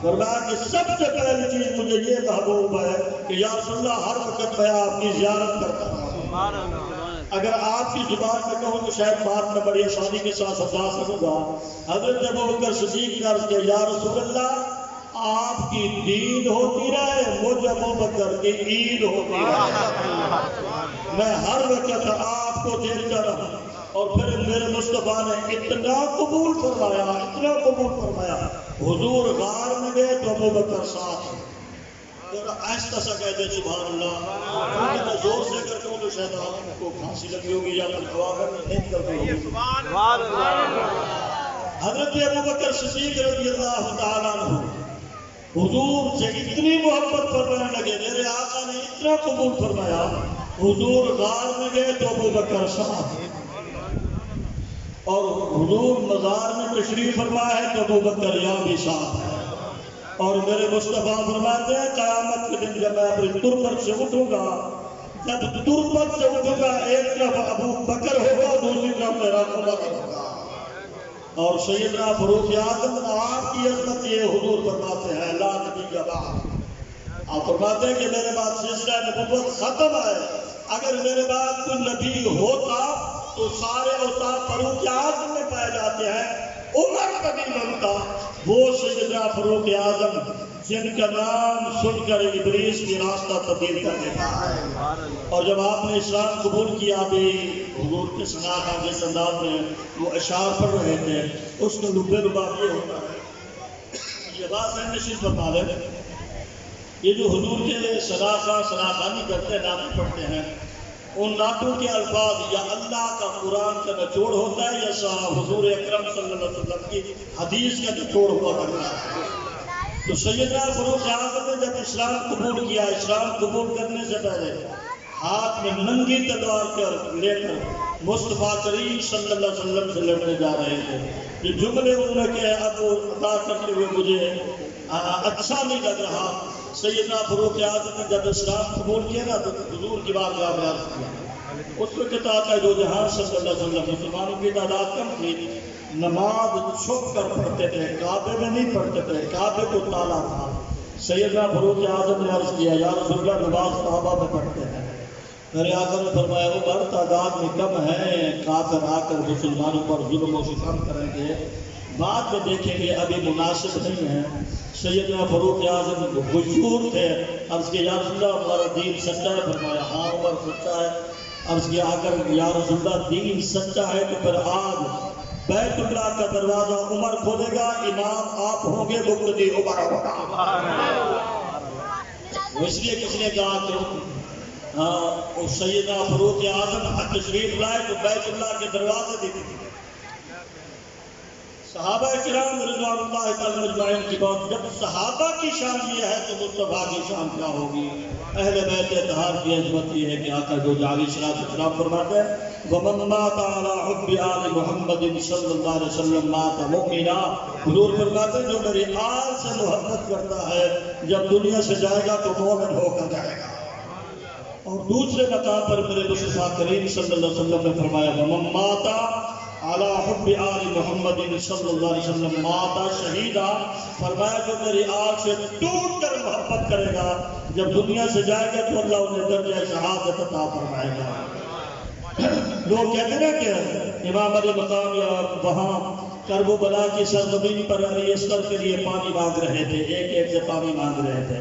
فرمایا کہ سب سے پہلی چیز مجھے یہ محبوب ہے کہ یا رسول اللہ ہر وقت میں آپ کی زیارت کرتا ہوں۔ اگر آپ کی زبان میں کہوں تو شاید بات میں بڑی آسانی کے ساتھ سمجھا سکوں گا۔ حضرت ابوبکر صدیق نے عرض کیا یا رسول اللہ آپ کی دین ہوتی رہے، مجھ ابوبکر کی عید ہوتی رہے، میں ہر وقت آپ آپ کو دیکھتا رہا اور پھر میرے مصطفیٰ نے اتنا قبول فرمایا حضور غار میں گئے تو ابو بکر ساتھ ذرا آہستہ سا کہہ دے سبحان اللہ، میں زور سے کرتا ہوں تو شیطان کو پھانسی لگی ہوگی یا پھر ہوا میں نہیں کرتی ہوگی۔ حضرت ابو بکر صدیق رضی اللہ تعالیٰ عنہ حضور سے اتنی محبت فرمانے لگے، میرے آقا نے اتنا قبول فرمایا، حضور غار میں گئے تو ابو بکر ساتھ، اور حضور مزار میں تشریف فرما ہے تو ابو بکر یہاں بھی ساتھ ہے۔ اور میرے مصطفیٰ فرماتے ہیں قیامت کے دن جب میں اپنی تربت سے اٹھوں گا، جب تربت سے اٹھوں گا ایک طرف ابو بکر ہوگا دوسری طرف میرا عمر ہوگا، اور سیدنا فاروق اعظم آپ کی عظمت یہ حضور فرماتے ہیں لا نبی کے بعد، آپ فرماتے ہیں کہ میرے بعد سلسلہ نبوت ختم ہے، اگر میرے بعد کوئی نبی ہوتا تو سارے اوصاف فاروق اعظم میں پائے جاتے ہیں، عمر کبھی بنتا وہ سیدنا فاروق اعظم جن کا نام سن کر ابلیس کی راستہ تبدیل کر دیتا ہے۔ اور جب آپ نے اسلام قبول کیا بھی حضور کے سناخا جس انداز میں وہ اشعار پڑھ رہے تھے اس میں لبے لباب یہ ہوتا ہے، یہ بات میں نشید فرما لیں، یہ جو حضور کے سناخانی کرتے نعتیں پڑھتے ہیں ان نعتوں کے الفاظ یا اللہ کا قرآن کا نچوڑ ہوتا ہے یا حضور اکرم صلی اللہ علیہ وسلم کی حدیث کا نچوڑ ہوا کرتا ہے۔ تو سیدنا فاروق اعظم نے جب اسلام قبول کیا، اسلام قبول کرنے سے پہلے ہاتھ میں ننگی تلوار کر لے کر مصطفیٰ کریم صلی اللہ علیہ وسلم سے لڑنے جا رہے تھے، یہ جملے انہوں نے کہ اب ادا کرتے ہوئے مجھے اچھا نہیں لگ رہا۔ سیدنا فاروق اعظم نے جب اسلام قبول کیا نا تو حضور کی بارگاہ میں عرض کیا، اس میں کہتا ہے جو جہاں صلی اللہ علیہ وسلم مسلمانوں کی تعداد کم تھی، نماز چھپ کر پڑھتے تھے، کعبے میں نہیں پڑھتے تھے، کعبے کو تالا تھا۔ سیدنا فاروق اعظم نے عرض کیا یا رسول اللہ نماز کعبہ میں پڑھتے ہیں، میرے آقا نے فرمایا عمر تعداد میں کم ہے، کافر آ کر مسلمانوں پر ظلم و ستم کریں گے، بعد میں دیکھیں گے ابھی مناسب نہیں ہے۔ سیدنا فاروق اعظم غیور تھے، عرض کیا یا رسول اللہ ہمارا دین سچا ہے، فرمایا ہاں عمر سچا ہے۔ عرض کیا اگر یا رسول اللہ دین سچا ہے تو پھر آج بیت اللہ کا دروازہ عمر کھولے گا، امام آپ ہوں گے، مقتدی عمر ہوگا۔ اس لیے کسی نے کہا کہ سیدنا فاروق اعظم تشریف لائے تو بیت اللہ کے دروازے دیکھے، صحابہ کرام رضوان اللہ تعالی اجمعین کی بات، جب صحابہ کی شان یہ ہے تو مصطفیٰ کی شان کیا ہوگی؟ اہل بیت اطہار کی عظمت یہ ہے کہ آقا جو جاوی صلاۃ السلام فرماتے ہیں وَمَن مَاتَ عَلَىٰ حُبِّ آلِ مُحَمَّدٍ صلی اللہ علیہ وسلم مَاتَ مُؤْمِنًا، حضور فرماتے ہیں جو میری آل سے محبت کرتا ہے جب دنیا سے جائے گا تو مومن ہو کر جائے گا۔ اور دوسرے مقام پر میرے مصطفیٰ کریم صلی اللہ علیہ وسلم نے فرمایا وَمَن مَاتَ علی حب آل محمد صلی اللہ علیہ وسلم ماتا شہیدہ، فرمایا جو میری آل سے ٹوٹ کر محبت کرے گا جب دنیا سے جائے گا تو اللہ انہیں درجہ شہادت عطا فرمائے گا۔ لوگ کہتے ہیں کہ امام علی مقام یا وہاں کرب و بلا کی سرزمین پر علی اصغر کے لیے پانی مانگ رہے تھے، ایک ایک سے پانی مانگ رہے تھے۔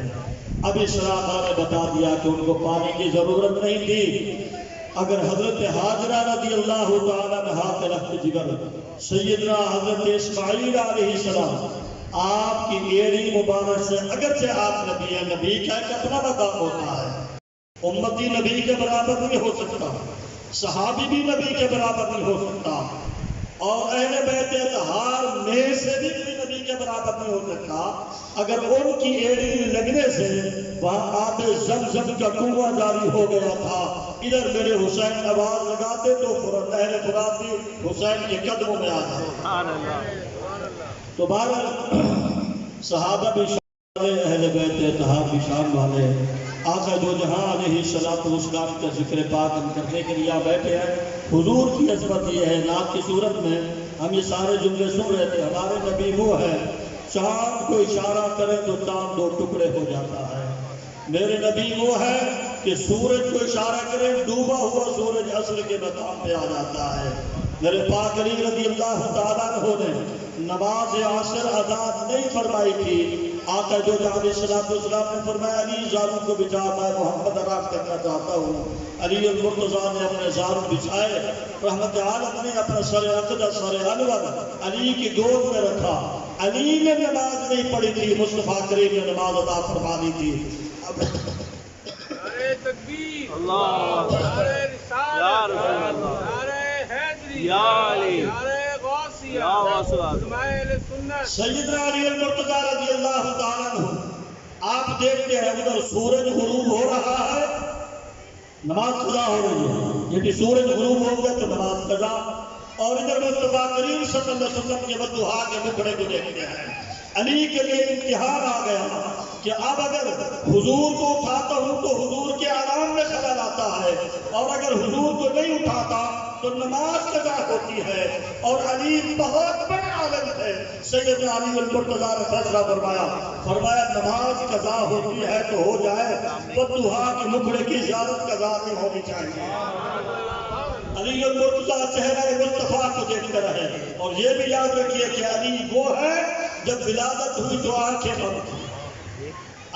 اب اسراء نے بتا دیا کہ ان کو پانی کی ضرورت نہیں تھی، اگر حضرت حاجرہ رضی اللہ تعالیٰ عنہا کے رخت جگر سیدنا حضرت اسماعیل علیہ السلام آپ کی ایڑی مبارک سے، اگرچہ آپ نبی ہیں، نبی کا ایک اپنا مقام ہوتا ہے، امتی نبی کے برابر نہیں ہو سکتا، صحابی بھی نبی کے برابر نہیں ہو سکتا، اور اہل بیت اطہار میں سے بھی کوئی نبی کے برابر نہیں ہو سکتا۔ اگر ان کی ایڑی لگنے سے وہاں آب زمزم کا کنواں جاری ہو گیا تھا، ادھر میرے حسین آواز لگاتے تو نہر فرات بھی حسین کے قدموں میں آ جاتے۔ تو بہرحال صحابہ بھی شان والے، اہل بیت اطہار بھی شان والے، آقا دو جہاں علیہ الصلوۃ والسلام کا ذکر پاک ہم کرنے کے لیے بیٹھے ہیں۔ حضور کی عظمت یہ ہے، نعت کی صورت میں ہم یہ سارے جملے سن رہے تھے، ہمارے نبی وہ ہے چاند کو اشارہ کرے تو چاند دو ٹکڑے ہو جاتا ہے، میرے نبی وہ ہے کہ سورج کو اشارہ کرے ڈوبا ہوا سورج اصل کے مقام پہ آ جاتا ہے۔ میرے پاک علی رضی اللہ تعالیٰ عنہ نے نماز عصر ادا نہیں فرمائی تھی، آقا جو علیہ السلام نے فرمایا علی زاروں کو بچا، میں محمد آرام کرنا چاہتا ہوں۔ علی المرتضیٰ نے اپنے زاروں بچھائے، رحمت عالم نے اپنا سر اقدس سر انور علی کی گود میں رکھا۔ علی نے نماز نہیں پڑھی تھی، مصطفیٰ کریم نے نماز ادا فرما دی تھی۔ نعرہ تکبیر، اللہ، نعرہ یا رسالت، رسول اللہ، نعرہ حیدری، یا علی، نعرہ غوثیہ، یا غوثیہ، علماء اہل سنت۔ سیدنا علی المرتضیٰ رضی اللہ تعالیٰ عنہ، آپ دیکھتے ہیں ادھر سورج غروب ہو رہا ہے، نماز قضا ہو رہی ہے، یعنی سورج غروب ہو گیا تو نماز قضا، اور ادھر مصطفیٰ کریم صلی اللہ علیہ وسلم کے بدوہا کے مکھڑے کو دیکھتے ہیں۔ علی کے لیے امتحان آ گیا کہ اب اگر حضور کو اٹھاتا ہوں تو حضور کے آرام میں خلل آتا ہے، اور اگر حضور کو نہیں اٹھاتا تو نماز قضا ہوتی ہے، اور علی بہت بڑے عالم تھے۔ سیدنا علی المرتضیٰ نے فیصلہ فرمایا نماز قضا ہوتی ہے تو ہو جائے، بدوہا کے مکھڑے کی زیارت قضا نہیں ہونی چاہیے۔ علی المرتضیٰ چہرہ مصطفیٰ کو دیکھتے رہے، اور یہ بھی یاد رکھیے کہ علی وہ ہے جب ولادت ہوئی تو آنکھیں بند تھی،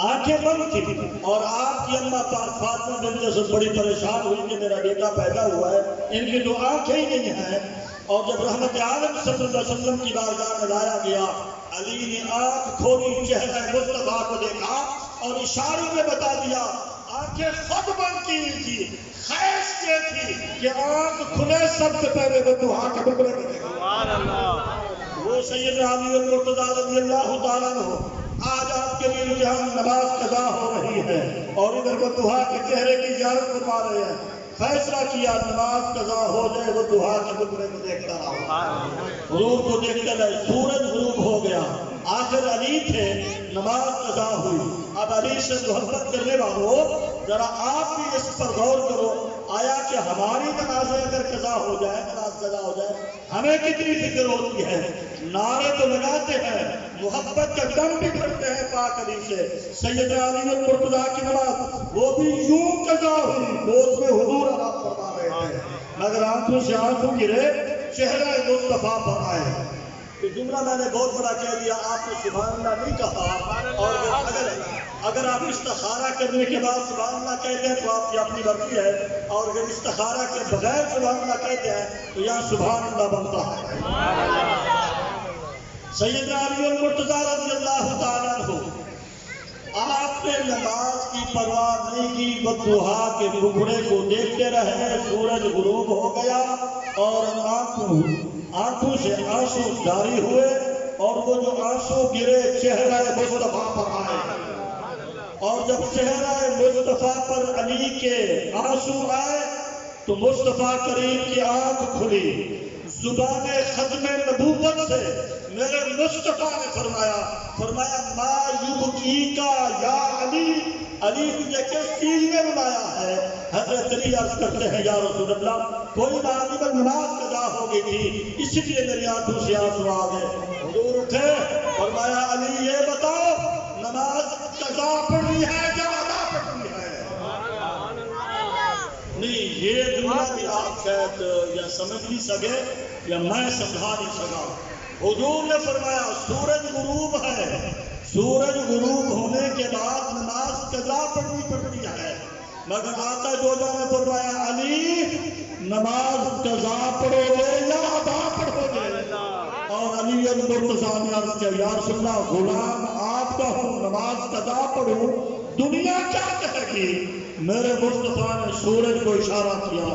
آنکھیں بند تھی، اور آپ کی اماں پاک فاطمہ بنت اسد بڑی پریشان ہوئی کہ میرا بیٹا پیدا ہوا ہے، ان کی تو آنکھیں ہی نہیں ہیں، اور جب رحمت عالم صلی اللہ علیہ وسلم کی بارگاہ میں لایا گیا، علی نے آنکھ کھولی، چہرہ مصطفیٰ کو دیکھا اور اشاروں میں بتا دیا، آنکھیں خود بند کی ہوئی تھی، خیش یہ تھی کہ آنکھ کھلے سب سے پہلے بدوہا کے ٹکڑے میں دیکھا۔ سبحان اللہ، وہ سیدنا علی المرتضیٰ رضی اللہ تعالیٰ عنہ، آج آپ کے لیے امتحان نماز قضا ہو رہی ہے، اور ادھر بدوہا کے چہرے کی زیارت فرما رہے ہیں۔ فیصلہ کیا نماز قضا ہو جائے، بدوہا کے ٹکڑے کو دیکھتا رہا، غروب کو دیکھتے رہے، سورج غروب ہو گیا، آخر علی تھے، نماز قضا ہوئی۔ اب علی سے محبت کرنے والوں ذرا آپ بھی اس پر غور کرو، آیا کہ ہماری نمازیں اگر قضا ہو جائے، نماز قضا ہو جائے، ہمیں کتنی فکر ہوتی ہے، نعرے تو لگاتے ہیں، محبت کا دم بھی کرتے ہیں پاک علی سے۔ سیدنا علی المرتضیٰ کی نماز وہ بھی یوں قضا ہوئی، گود میں حضور ادا فرما رہے تھے، مگر آنکھوں سے آنسو گرے، چہرہ مصطفیٰ پر آئے۔ یہ جملہ میں نے بہت بڑا کہہ دیا، آپ نے سبحان اللہ نہیں کہا، اور اگر آپ استخارہ کرنے کے بعد سبحان اللہ کہتے ہیں تو آپ کی اپنی مرضی ہے، اور اگر استخارہ کے بغیر سبحان اللہ کہتے ہیں تو یہاں سبحان اللہ بنتا ہے۔ سیدنا علی المرتضیٰ رضی اللہ تعالیٰ عنہ، آپ نے نماز کی پرواہ نہیں کی، بدوہا کے ٹکڑے کو دیکھتے رہے، سورج غروب ہو گیا، اور آنکھوں سے آنسو جاری ہوئے، اور وہ جو آنسو گرے چہرہ مصطفیٰ پر آئے، اور جب چہرہ مصطفیٰ پر علی کے آنسو آئے تو مصطفیٰ کریم کی آنکھ کھلی، زبان ختم نبوت سے میرے مصطفیٰ نے فرمایا ما یبکیکا یا علی، علی تجھے کس چیز نے بلایا ہے؟ حضرت علی عرض کرتے ہیں یا رسول اللہ کوئی بات نہیں، نماز قضا ہو گئی تھی اس لیے میری آنکھوں سے آنسو آ گئے۔ حضور اٹھے، فرمایا علی یہ بتاؤ نماز قضا پڑھنی ہے یا ادا پڑھنی ہے؟ نہیں، یہ جملہ بھی آپ شاید یا سمجھ نہیں سکے یا میں سمجھا نہیں سکا۔ حضور نے فرمایا سورج غروب ہے، سورج غروب ہونے کے بعد نماز قضا پڑھنی ہے، مگر آقا جوجا نے فرمایا علی نماز قضا پڑھو گے یا ادا پڑھو گے؟ اور علی المرتضیٰ نے عرض کیا یا رسول اللہ غلام آپ کا ہوں، نماز قضا پڑھوں، دنیا کیا کہے گی؟ میرے مصطفیٰ نے سورج کو اشارہ کیا،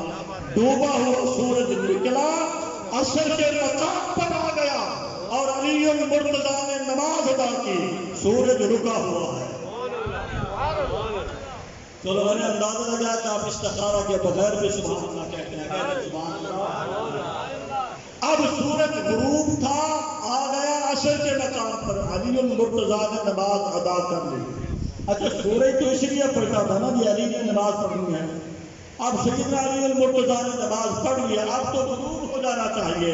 ڈوبا ہوا سورج نکلا، عصر کے مقام پر آ گیا، اور علی المرتضیٰ نے نماز ادا کی، سورج رکا ہوا ہے۔ چلو میں نے اندازہ لگا کہ آپ استخارہ کے بغیر بھی سبحان اللہ کہتے ہیں، کہتے ہیں سبحان اللہ۔ اب سورج غروب تھا، آ گیا عصر کے مقام پر، علی المرتضیٰ نے نماز ادا کر لی۔ اچھا سورج تو اس لیے پڑھتا تھا نا کہ علی نے نماز پڑھنی ہے، اب سیدنا علی المرتضیٰ نے نماز پڑھ لیا، اب تو غروب ہو جانا چاہیے،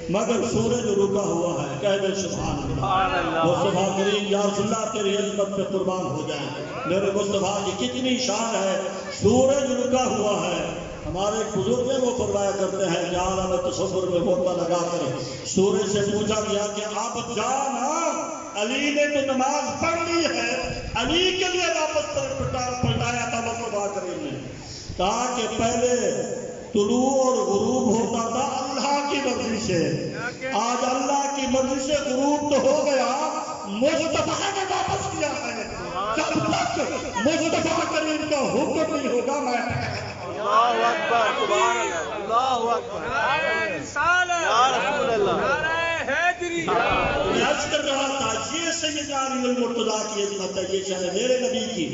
مگر سورج رکا ہوا ہے، کہہ دے سبحان اللہ۔ مصطفیٰ کریم یا رسول اللہ تیری عظمت پہ قربان ہو جائیں، میرے مصطفیٰ کی کتنی شان ہے، سورج رکا ہوا ہے۔ ہمارے بزرگ وہ فرمایا کرتے ہیں جہاں میں تصور میں ہوتا لگا کر سورج سے پوچھا گیا کہ اب جانا علی نے تو نماز پڑھ لی ہے، علی کے لیے واپس پلٹایا تھا مصطفیٰ کریم نے، کہا کہ پہلے طلوع اور غروب ہوتا تھا اللہ کی مرضی سے، آج اللہ کی مرضی سے غروب تو ہو گیا، مصطفیٰ نے واپس کیا ہے، جب تک مصطفیٰ کریم کا حکم نہیں ہوگا میں اللہ اکبر، سبحان اللہ، اللہ اکبر، یا رسول اللہ، عرض کر رہا تھا یہ سیدنا علی المرتضیٰ کی عظمت ہے، یہ شان میرے نبی کی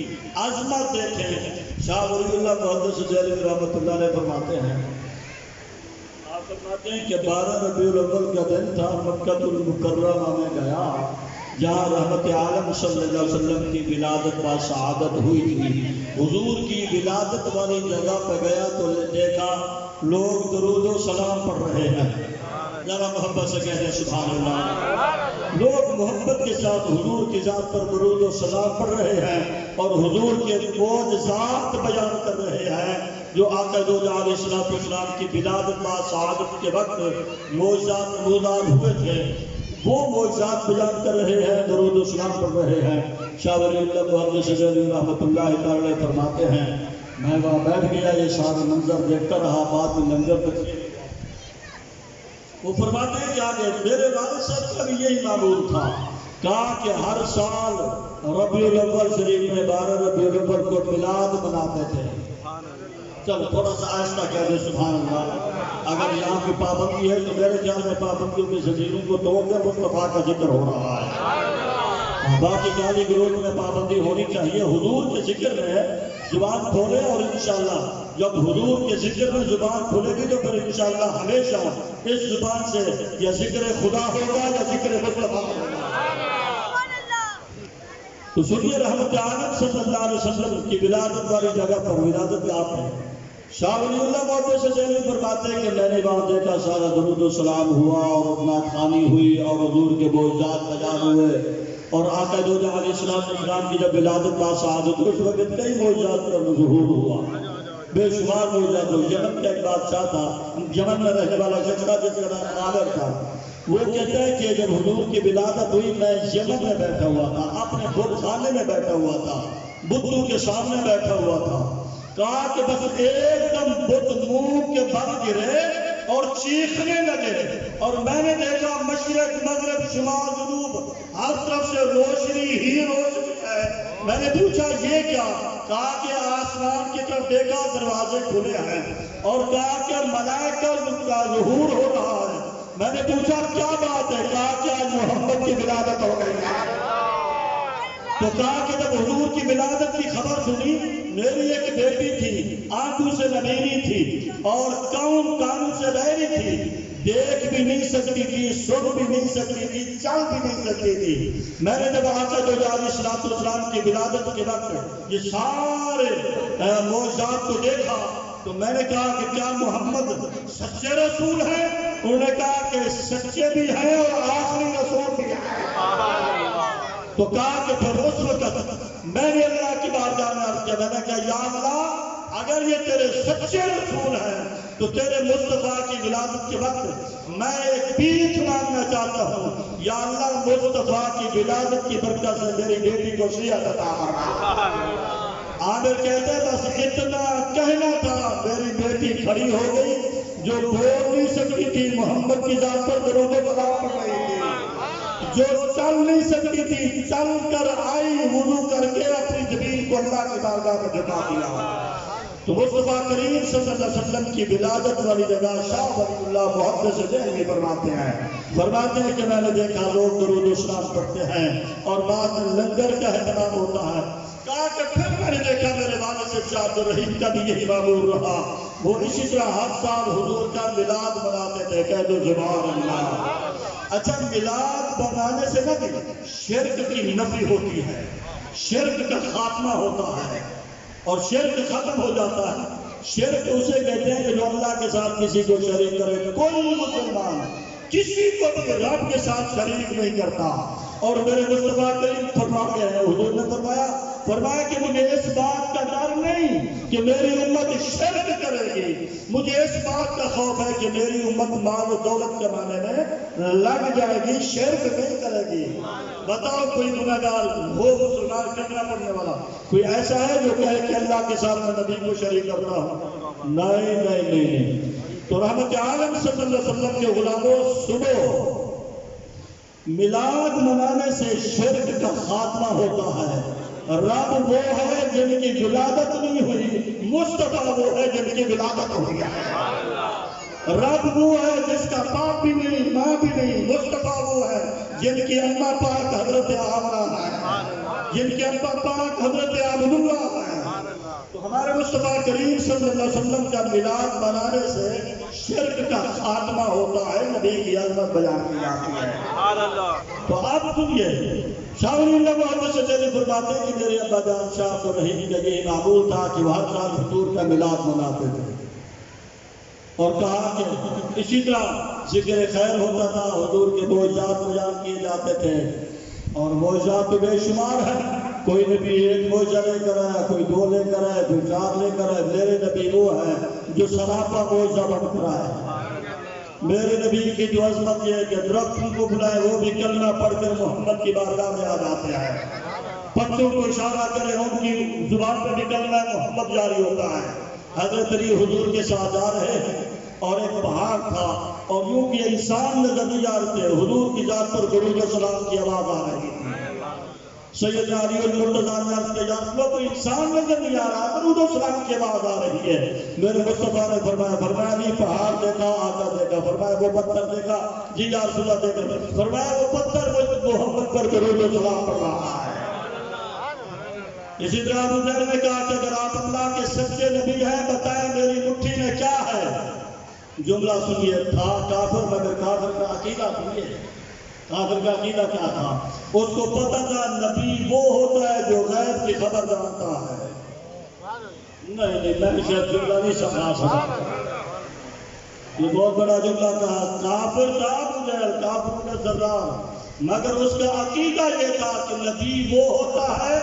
عظمت دیکھیں۔ شاہ ولی اللہ محدث دہلوی رحمۃ اللہ علیہ فرماتے ہیں، آپ فرماتے ہیں کہ 12 ربیع الاول کا دن تھا، مکہ المکرمہ میں گیا جہاں رحمت عالم صلی اللہ علیہ وسلم کی ولادت با سعادت ہوئی تھی۔ حضور کی ولادت والی جگہ پہ گیا تو دیکھا لوگ درود و سلام پڑھ رہے ہیں، ذرا محبت سے کہہ دیں سبحان اللہ، لوگ محبت کے ساتھ حضور کی ذات پر درود و سلام پڑھ رہے ہیں اور حضور کے معجزات بیان کر رہے ہیں جو آقا دو جہاں علیہ السلام کی ولادت با سعادت کے وقت معجزات نمودار ہوئے تھے، وہ معجزات بیان کر رہے ہیں، درود و سلام پڑھ رہے ہیں۔ شاہ ولی اللہ محدث دہلوی رحمۃ اللہ تعالی فرماتے ہیں میں وہاں بیٹھ گیا، یہ سارا منظر دیکھتا رہا، بعد میں لنگر تقسیم کیا۔ وہ فرماتے ہیں کہ آگے میرے والد صاحب کا بھی یہی معمول تھا، کہا کہ ہر سال ربیع الاول شریف میں 12 ربیع الاول کو میلاد مناتے تھے۔ چلو تھوڑا سا آہستہ کہہ دیں سبحان اللہ، اگر یہاں کی پابندی ہے تو میرے خیال میں پابندیوں کی زنجیروں کو توڑ کے مصطفیٰ کا ذکر ہو رہا ہے، باقی گالی گلوچ میں پابندی ہونی چاہیے۔ حضور کے ذکر میں زبان کھولے اور انشاءاللہ جب حضور کے ذکر میں زبان کھولے گی تو پھر انشاءاللہ ہمیشہ اس زبان سے یا ذکر خدا ہوگا یا ذکر مصطفیٰ ہوگا۔ تو سنیے رحمت عالم صلی اللہ علیہ وسلم کی ولادت والی جگہ پر ولادت آپ ہے، شاہ ولی اللہ محدث دہلوی فرماتے ہیں کہ میں نے وہاں دیکھا سارا درود و سلام ہوا اور نعت خوانی ہوئی اور حضور کے معجزات بیان ہوئے اور آقا دو جہاں علیہ السلام کی جب ولادت با سعادت اس وقت کئی معجزات کا ظہور ہوا، بے شمار معجزات ہوئے۔ یمن کا ایک بادشاہ تھا، یمن میں رہنے والا شخص تھا جس کا نام عامر تھا، وہ کہتا ہے کہ جب حضور کی ولادت ہوئی میں یمن میں بیٹھا ہوا تھا، اپنے بت خانے میں بیٹھا ہوا تھا، بتوں کے سامنے بیٹھا ہوا تھا، کہا کہ بس ایک دم بت منہ کے بل گرے اور چیخنے لگے اور میں نے دیکھا مشرق مغرب شمال جنوب ہر طرف سے روشنی ہی روشنی ہے۔ میں نے پوچھا یہ کیا؟ کہا کہ آسمان کی طرف دیکھا دروازے کھلے ہیں اور کہا کہ ملائکہ کا ظہور ہو رہا ہے۔ میں نے پوچھا کیا بات ہے؟ کہا کہ آج محمد کی ولادت ہو گئی ہے۔ تو کہا کہ جب حضور کی ولادت کی خبر سنی، میری ایک بیٹی تھی، آنکھوں سے نبیری تھی اور کانوں سے بہری تھی، دیکھ بھی نہیں سکتی تھی، سن بھی نہیں سکتی تھی، چل بھی نہیں سکتی تھی۔ میں نے جب آقا دو جہاں علیہ السلام کی ولادت کے وقت یہ سارے معجزات کو دیکھا تو میں نے کہا کہ کیا محمد سچے رسول ہیں؟ انہوں نے کہا کہ سچے بھی ہیں اور آخری رسول بھی ہیں۔ تو کہا کہ پھر اس وقت میں نے اللہ کی بارگاہ میں عرض کیا، میں نے کہا یا اللہ اگر یہ تیرے سچے رسول ہیں تو تیرے مصطفیٰ کی ولادت کے وقت میں ایک بھیک مانگنا چاہتا ہوں، یا اللہ مصطفیٰ کی ولادت کی برکت سے میری بیٹی کو صحت عطا فرما۔ عامر کہتے بس اتنا کہنا تھا، میری بیٹی کھڑی ہو گئی جو بول نہیں سکتی تھی، محمد کی ذات پر درود و سلام پڑھ رہی تھی، جو چل نہیں سکتی تھی چل کر آئی، وضو کر کے اپنی زمین کو اللہ کی بارگاہ میں جھکا دیا۔ تو مصطفیٰ کریم صلی اللہ علیہ وسلم کی ولادت والی جگہ شاہ ولی اللہ محدث دہلوی فرماتے ہیں کہ میں نے دیکھا لوگ درود و سلام پڑھتے ہیں اور بعد میں لنگر کا اہتمام ہوتا ہے۔ کہا کہ پھر میں نے دیکھا میرے والد سے عبد الرحیم کا بھی یہی معمول رہا، وہ اسی طرح ہر سال حضور کا میلاد مناتے تھے، کہہ دو سبحان اللہ۔ اچھا میلاد بنانے سے نہ شرک کی نفی ہوتی ہے، شرک کا خاتمہ ہوتا ہے اور شرک ختم ہو جاتا ہے۔ شرک اسے کہتے ہیں کہ جو اللہ کے ساتھ کسی کو شریک کرے، کوئی مسلمان کسی کو بھی رب کے ساتھ شریک نہیں کرتا۔ اور میرے مصطفیٰ کریم فرما گئے ہیں، حضور نے فرمایا فرمایا کہ مجھے اس بات کا ڈر نہیں کہ میری امت شرک کرے گی، مجھے اس بات کا خوف ہے کہ میری امت مال و دولت کمانے میں لگ جائے گی، شرک نہیں کرے گی۔ بتاؤ کوئی گناہگار ہو مسلمان کرنا پڑنے والا کوئی ایسا ہے جو کہے کہ اللہ کے ساتھ میں نبی کو شریک کرتا ہوں؟ نہیں نہیں نہیں۔ تو رحمت عالم صلی اللہ علیہ وسلم کے غلاموں، صبح میلاد منانے سے شرک کا خاتمہ ہوتا ہے۔ رب وہ ہے جن کی ولادت نہیں ہوئی، مصطفیٰ وہ ہے جن کی ولادت ہوئی ہے۔ رب وہ ہے جس کا باپ بھی نہیں ماں بھی نہیں، مصطفیٰ وہ ہے جن کی اماں پاک حضرت آمنہ ہے، جن کے ابا پاک حضرت عبداللہ ہے۔ تو ہمارے مصطفیٰ کریم صلی اللہ علیہ وسلم کا میلاد منانے سے شرک کا خاتمہ ہوتا ہے، نبی کی عظمت بیان کی جاتی ہے۔ تو اب سنیے، شاہ ولی اللہ محمد سے چلے فرماتے ہیں کہ میرے ابا جان شاہ رحیم کا یہ معمول تھا کہ وہ ہر سال فطور کا میلاد مناتے تھے، اور کہا کہ اسی طرح ذکر خیر ہوتا تھا، حضور کے معجزات بیان کیے جاتے تھے، اور معجزات تو بے شمار ہیں، کوئی نبی ایک معجزہ لے کر آیا، کوئی دو لے کر آیا، کوئی چار لے کر آیا۔ میرے نبی وہ ہے جو سراپا معجزہ بن کر آیا۔ میرے نبی کی جو عظمت یہ ہے کہ درختوں کو بلائے وہ بھی کلمہ پڑھ کر محمد کی بارگاہ میں آ جاتے ہیں، پتوں کو اشارہ کرے ان کی زبان پہ بھی کلمہ محمد جاری ہوتا ہے۔ حضرت علی حضور کے ساتھ جا رہے ہیں اور ایک پہاڑ تھا، اور یوں کہ انسان نظر نہیں آ رہے تھے، حضور کی ذات پر درود و سلام کی آواز آ رہی تھی۔ سیدنا علی المرتضیٰ نے عرض کیا یا رسول اللہ کوئی انسان نظر نہیں آ رہا، درود و سلام کی آواز آ رہی ہے۔ میرے مصطفیٰ نے فرمایا نہیں پہاڑ دیکھا، آقا دیکھا۔ فرمایا وہ پتھر دیکھا؟ جی یا رسول اللہ دیکھا۔ فرمایا وہ پتھر محمد پر درود و سلام پڑھ رہا ہے۔ اسی طرح ابو جہل نے کہا کہ اگر آپ اللہ کے سچے نبی ہیں بتائیں میری مٹھی میں کیا ہے؟ جملہ سنیے، تھا کافر مگر کافر کا عقیدہ سنیے، کافر کا عقیدہ کیا تھا؟ اس کو پتہ تھا نبی وہ ہوتا ہے جو غیب کی خبر جانتا ہے۔ نہیں میں شاید جملہ نہیں سمجھا سکتا، یہ بہت بڑا جملہ کہا۔ کافر تھا ابو جہل، کافر کا سردار، مگر اس کا عقیدہ یہ تھا کہ نبی وہ ہوتا ہے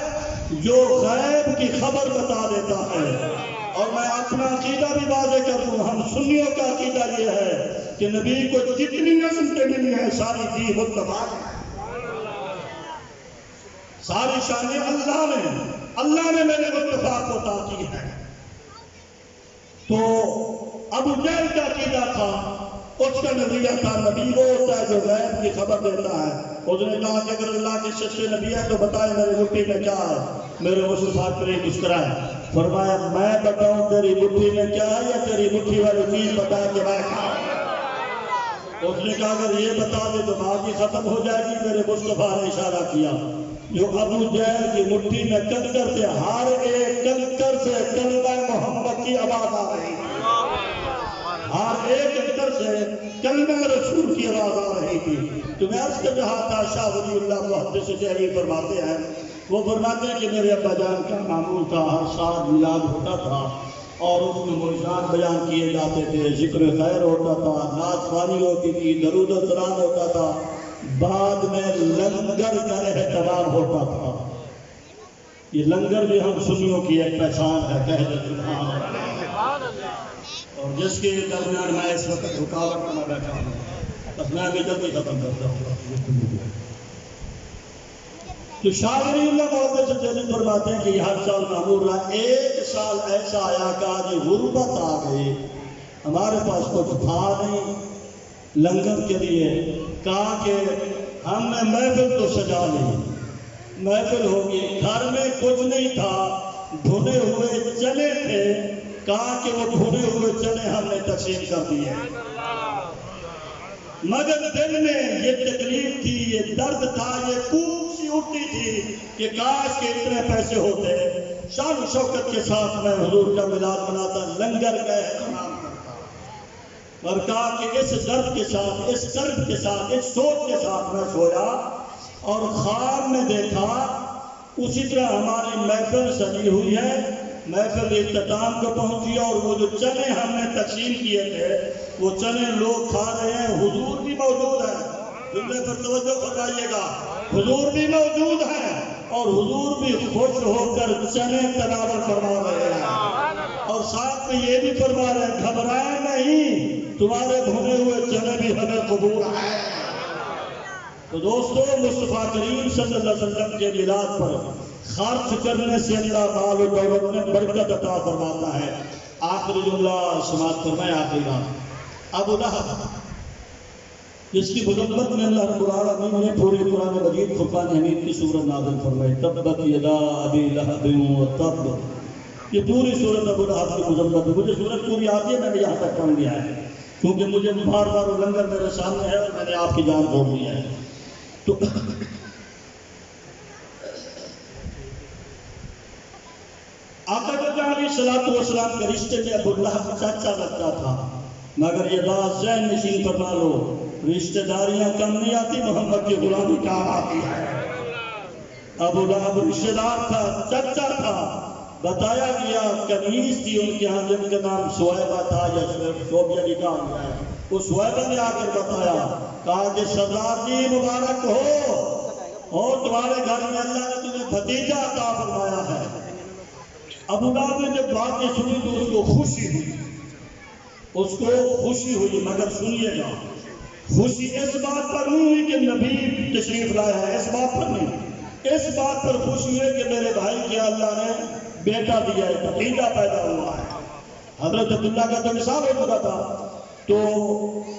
جو غیب کی خبر بتا دیتا ہے۔ اور میں اپنا عقیدہ بھی واضح کر دوں، ہم سنیوں کا عقیدہ یہ ہے کہ نبی کو جتنی نعمتیں ملی ہیں ساری دی مصطفیٰ نے، ساری شانیں اللہ نے میرے مصطفیٰ کو عطا کی ہے۔ تو ابو جہل کا عقیدہ تھا، اس کا نظریہ تھا نبی وہ ہوتا ہے جو غیب کی خبر دیتا ہے۔ اس نے کہا کہ اگر اللہ کے سچے نبی ہے تو بتائے میرے مٹھی میں کیا ہے؟ میرے مصطفیٰ کریم مسکرائے، فرمایا میں بتاؤں تیری مٹھی میں کیا ہے یا تیری مٹھی والی چیز بتا کہ میں کھاؤں؟ اس نے کہا اگر یہ بتا دے تو بات ہی ختم ہو جائے گی۔ میرے مصطفیٰ نے اشارہ کیا، جو ابو جہل کی مٹھی میں کنکر تھے، ہر ایک کنکر سے کلمہ محمد کی آواز آ رہی تھی، ہر ایک کنکر سے کلمہ رسول کی آواز آ رہی تھی۔ تو میں عرض کر رہا تھا، شاہ ولی اللہ محدث جہلی فرماتے ہیں، وہ فرماتے ہیں کہ میرے ابا جان کا معمول تھا، ہر سال میلاد ہوتا تھا اور اس میں معجزات بیان کیے جاتے تھے، ذکر خیر ہوتا تھا، نعت خوانی ہوتی تھی، درود و سلام ہوتا تھا، بعد میں لنگر کا اہتمام ہوتا تھا۔ یہ لنگر بھی ہم سنیوں کی ایک پہچان ہے، کہہ دے سبحان اللہ۔ اور جس کے درمیان میں اس وقت رکاوٹ میں بیٹھا ہوں، بس میں بھی جلدی ختم کرتا ہوں۔ تو شاہ ولی اللہ محمد سے جلیل فرماتے ہیں کہ یہ ہر سال معمول رہا۔ ایک سال ایسا آیا کہ آج غربت آ گئی، ہمارے پاس کچھ تھا نہیں لنگر کے لیے، کہا کہ ہم نے محفل تو سجا لی، محفل ہوگی، گھر میں کچھ نہیں تھا، بھنے ہوئے چنے تھے، کہا کہ وہ بھنے ہوئے چنے ہم نے تقسیم کر دیے، مگر دل میں یہ تکلیف تھی، یہ درد تھا، یہ کوک سی اٹھتی تھی کہ کاش کے اتنے پیسے ہوتے، شان و شوکت کے ساتھ میں حضور کا میلاد مناتا، لنگر کا اہتمام کرتا، اور کہا کہ اس درد کے ساتھ، اس کرب کے ساتھ، اس سوچ کے ساتھ میں سویا اور خواب میں دیکھا اسی طرح ہماری محفل سجی ہوئی ہے، محفل اختتام کو پہنچی اور وہ جو چنے ہم نے تقسیم کیے تھے وہ چنے لوگ کھا رہے ہیں، حضور بھی موجود ہے، جملے پر توجہ فرمائیے گا، حضور بھی موجود ہے، اور حضور بھی خوش ہو کر چنے تناول فرما رہے ہیں، اور ساتھ میں یہ بھی فرما رہے ہیں گھبرائے نہیں، تمہارے بھنے ہوئے چنے بھی ہمیں قبول ہے۔ تو دوستو، مصطفیٰ کریم صلی اللہ علیہ وسلم کے میلاد پر خرچ کرنے سے اللہ مال و دولت میں برکت عطا فرماتا ہے۔ آخری جملہ سماعت فرمائے، آخری بات، ابو لہب جس کی مذمت میں اللہ رب العالمین نے پوری قرآن مجید فرقان حمید کی سورت نازل فرمائی، تبت یدا ابی لہب وتب، یہ پوری سورت ابو لہب کی مذمت ہے۔ مجھے سورت پوری آتی ہے، میں نے یہاں تک پڑھ لیا ہے کیونکہ مجھے بار بار لنگر میرے سامنے ہے اور میں نے آپ کی جان چھوڑ دی ہے۔ تو آقا علیہ الصلوۃ والسلام کے رشتے میں ابو لہب چاچا لگتا تھا، مگر یہ بات ذہن نشین فرما لو، رشتہ داریاں کم نہیں آتی، محمد کی غلامی کام آتی ہے۔ ابو لہب رشتہ دار تھا، چچا تھا، بتایا گیا کنیز تھی ان کے ہاں جن کا نام سویبہ تھا یا شوبیہ لکھا ہوا ہے، وہ سویبہ نے آ کر بتایا، کہا کہ شہزادی مبارک ہو، اور تمہارے گھر میں اللہ نے تمہیں بھتیجا عطا فرمایا ہے۔ ابو لہب نے جب باتیں سنی تو اس کو خوشی ہوئی، اس کو خوشی ہوئی، مگر سنیے گا، خوشی اس بات پر نہیں ہوئی کہ نبی تشریف لایا ہے، اس بات پر نہیں، اس بات پر خوشی ہوئی کہ میرے بھائی کے اللہ نے بیٹا دیا ہے، بھتیجا پیدا ہوا ہے۔ حضرت عبداللہ کا تو مثال ہو چکا تھا، تو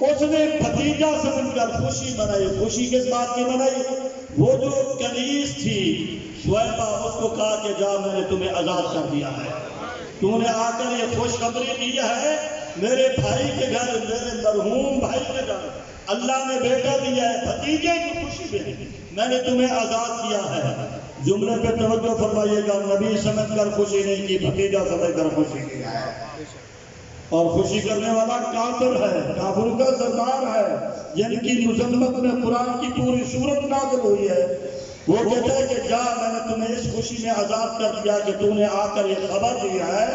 اس نے بھتیجا سمجھ کر خوشی منائی۔ خوشی کس بات کی منائی؟ وہ جو کنیز تھی شعیبہ، اس کو کہا کہ جا میں نے تمہیں آزاد کر دیا ہے، تو نے آ کر یہ خوشخبری دی ہے میرے بھائی کے گھر، میرے مرحوم بھائی کے گھر اللہ نے بیٹا دیا ہے، بھتیجے کی خوشی میں نے تمہیں آزاد کیا ہے۔ جملے پہ توجہ فرمائیے گا، نبی سمجھ کر خوشی نہیں کی، بھتیجا سمجھ کر خوشی کیا ہے، اور خوشی کرنے والا کافر ہے، کافروں کا سردار ہے، جن کی مذمت میں قرآن کی پوری سورت نازل ہوئی ہے۔ وہ کہتا ہے کہ جا میں نے تمہیں اس خوشی میں آزاد کر دیا کہ تو نے آ کر یہ خبر دیا ہے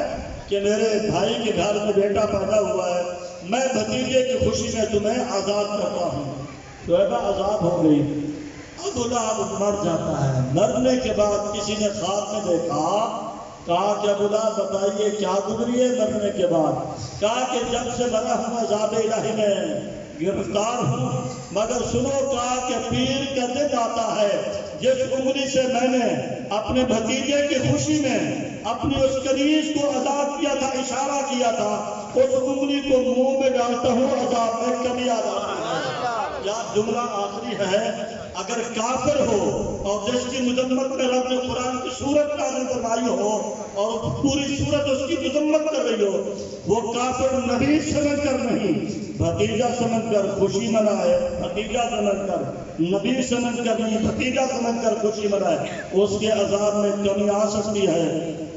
کہ میرے بھائی کے گھر میں بیٹا پیدا ہوا ہے، میں بھتیجے کی خوشی میں تمہیں آزاد کرتا ہوں۔ شعیبہ آزاد ہو گئی، ابو لہب مر جاتا ہے۔ مرنے کے بعد کسی نے خواب میں دیکھا، کہا کہ ابو لہب بتائیے کیا گزری ہے مرنے کے بعد؟ کہا کہ جب سے مرا ہوں عذاب الہی میں گرفتار ہوں، مگر سنو، کہا کہ پیر کا دن آتا ہے جس انگلی سے میں نے اپنے بھتیجے کی خوشی میں اپنی اس کنیز کو آزاد کیا تھا، اشارہ کیا تھا، اس انگلی کو منہ میں ڈالتا ہوں، عذاب میں کمی آ جاتی ہے۔ یا جملہ آخری ہے، اگر کافر ہو اور جس کی مذمت میں رب نے قرآن کی سورت نازل فرمائی ہو اور پوری سورت اس کی مذمت کر رہی ہو، وہ کافر نبی سمجھ کر نہیں، بھتیجا سمجھ کر خوشی منائے، بھتیجا سمجھ کر، نبی سمجھ کر نہیں، بھتیجا سمجھ کر خوشی منائے، اس کے عذاب میں کمی آ سکتی ہے۔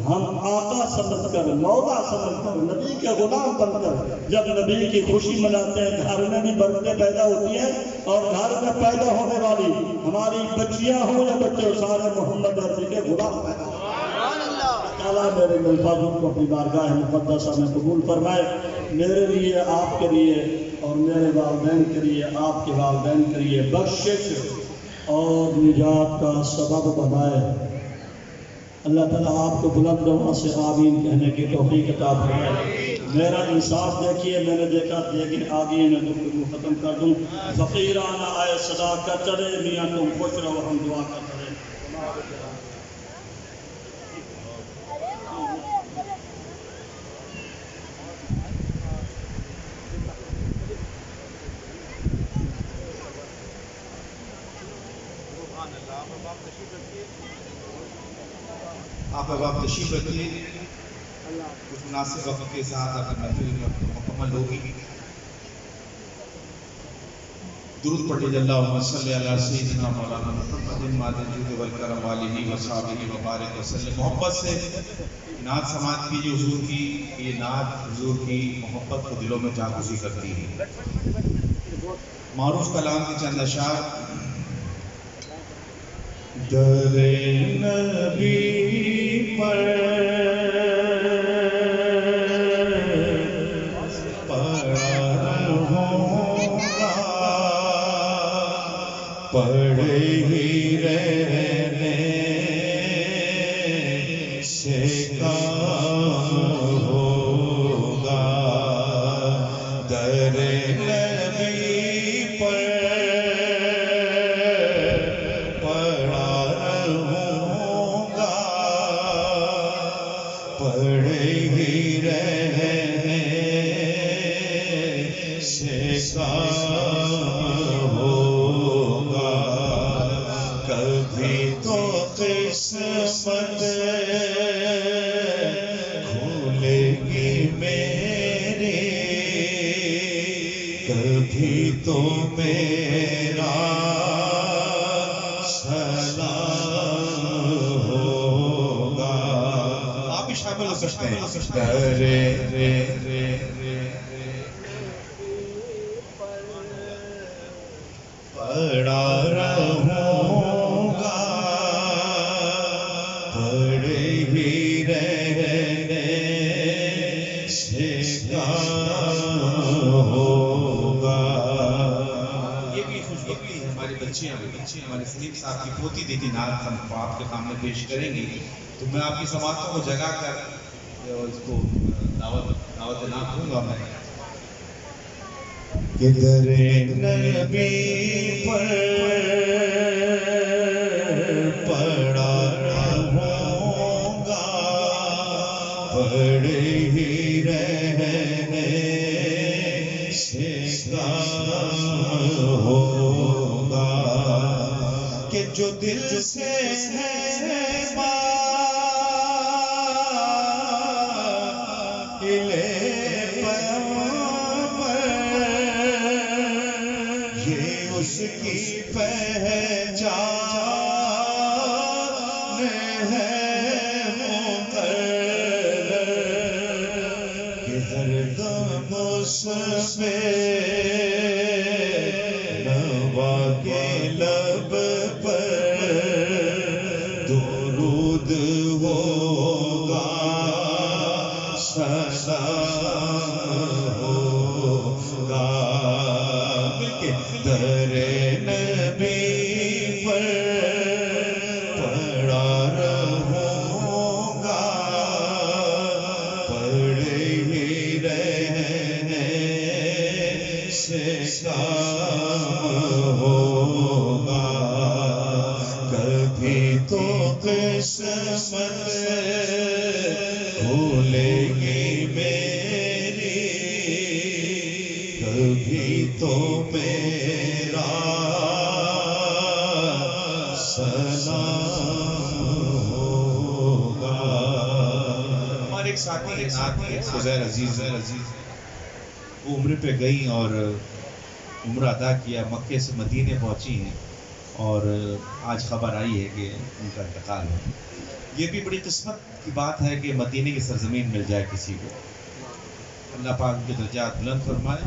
ہم آقا سمجھ کر، مولا سمجھ کر، نبی کے غلام بن کر جب نبی کی خوشی مناتے ہیں، گھر میں بھی برکتیں پیدا ہوتی ہیں، اور گھر میں پیدا ہونے والی ہماری بچیاں ہوں یا بچے، سارے محمد عربی کے غلام پیدا ہوں۔ اللہ میرے الفاظوں کو اپنی بارگاہ مقدسہ میں قبول فرمائے، میرے لیے، آپ کے لیے، اور میرے والدین کے لیے، آپ کے والدین کے لیے بخشش اور نجات کا سبب بنائے۔ اللہ تعالیٰ آپ کو بلند آواز سے آمین کہنے کی توفیق عطا فرمائے۔ میرا انصاف دیکھیے، میں نے دیکھا لیکن آگے میں گفتگو ختم کر دوں۔ فقیرانہ آئے صدا کا چلے، میاں تم خوش رہو، ہم دعا کرتے رہے۔ آپ اب آپ تشریف رکھیے، کچھ مناسب وقت کے ساتھ اپنے محفل مکمل ہوگی۔ درود پڑھیے، اللہم صلی علی سیدنا مولانا محمد مادن جود والکرم علیہ وصحبہ وبارک وسلم۔ محبت سے نعت سماعت کیجیے حضور کی، یہ نعت حضور کی محبت کو دلوں میں جاگزی کرتی ہے۔ معروف کلام کی چند اشعار۔ در نبی پر پڑا ہوں گا، پڑے ہی رہنے ہوگا، کبھی تو قسمت کھولے گی میری، کبھی تو میرا سلام ہوگا. آپ بھی شامل ہو سکتے ہیں. پڑا رہوں گا، پڑے ہی رہنے سے کام ہوگا. یہ بھی خوشبختی ہے ہماری بچیاں ہمارے سلیم صاحب کی پوتی دیتی نعت ہم آپ کے سامنے پیش کریں گی، تو میں آپ کی سماعتوں کو جگا کر اس کو دعوت نام دوں گا. میں کہ در نبی پر پڑا رہوں گا، پڑے ہی رہنے سے کام ہوگا. کہ جو دل سے ہے اس کی پہچان ہے مقرر، کہ ہر دم اس میں نوا کے لب پر درود ہوگا، سلام ہوگا. در نبی پر پڑا رہوں گا، پڑے ہی رہنے سے کام ہوگا. کبھی تو قسمت کھولے گی میری، کبھی تو میرا سلام ہوگا. ہمارے ایک ساتھی ہیں فضیل عزیز، وہ عمرے پہ گئی اور عمرہ ادا کیا، مکے سے مدینے پہنچی ہیں اور آج خبر آئی ہے کہ ان کا انتقال ہے. یہ بھی بڑی قسمت کی بات ہے کہ مدینے کی سرزمین مل جائے کسی کو. اللہ پاک ان کے درجات بلند فرمائے.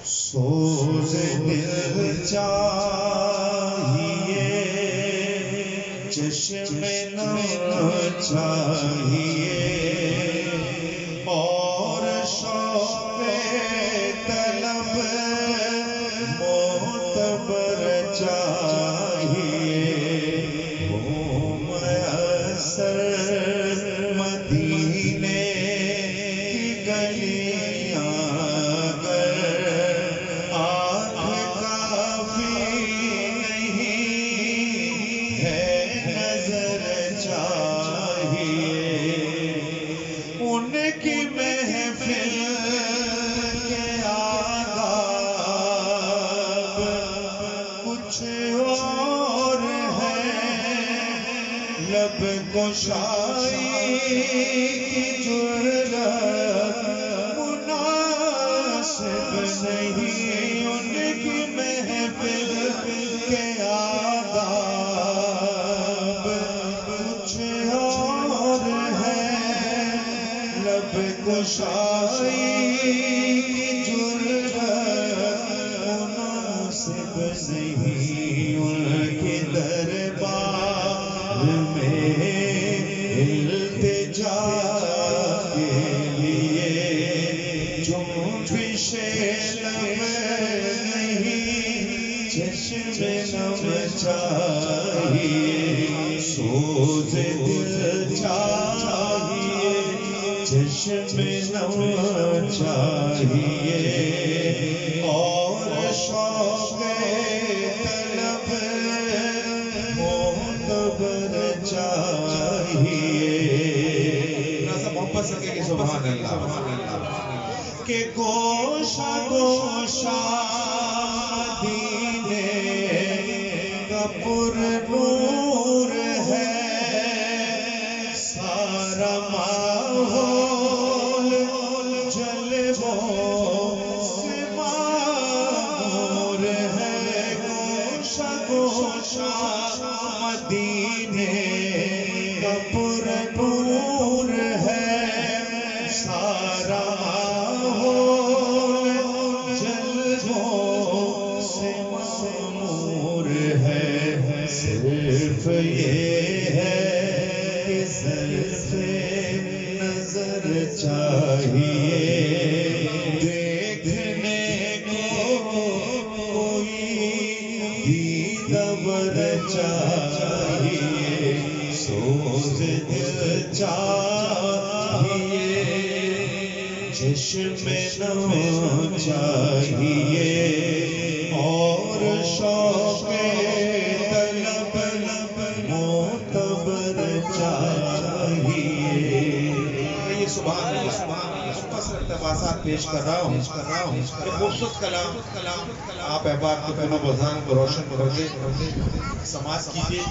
سوز دل چاہیے، چشم نم چاہیے، اور شوق طلب معتبر چاہیے. وہ میسر مدینے کی گلیاں لب گشائی کی جرأت مناسب نہیں، ان کی محفل کے آداب کچھ اور ہے. لب گشائی کی جرأت مناسب نہیں، ان کے دربار میں التجا کے لیے جنبش لب نہیں، چشم نم چاہیے. سوز دل چاہیے، چشم نم چاہیے، اور شوق طلب معتبر چاہیے. محبت سے کہ سبحان اللہ کہ گوشہ گوشہ چاہیے سوز دل چاہیے چشم نم چاہیے اور شوق طلب معتبر چاہیے. یہ سبحان اللہ مختصر اقتباسات پیش کر رہا ہوں. یہ خوبصورت کلام آپ احباب کے پہنو بذان کو روشن کرتے سماعت کیجیے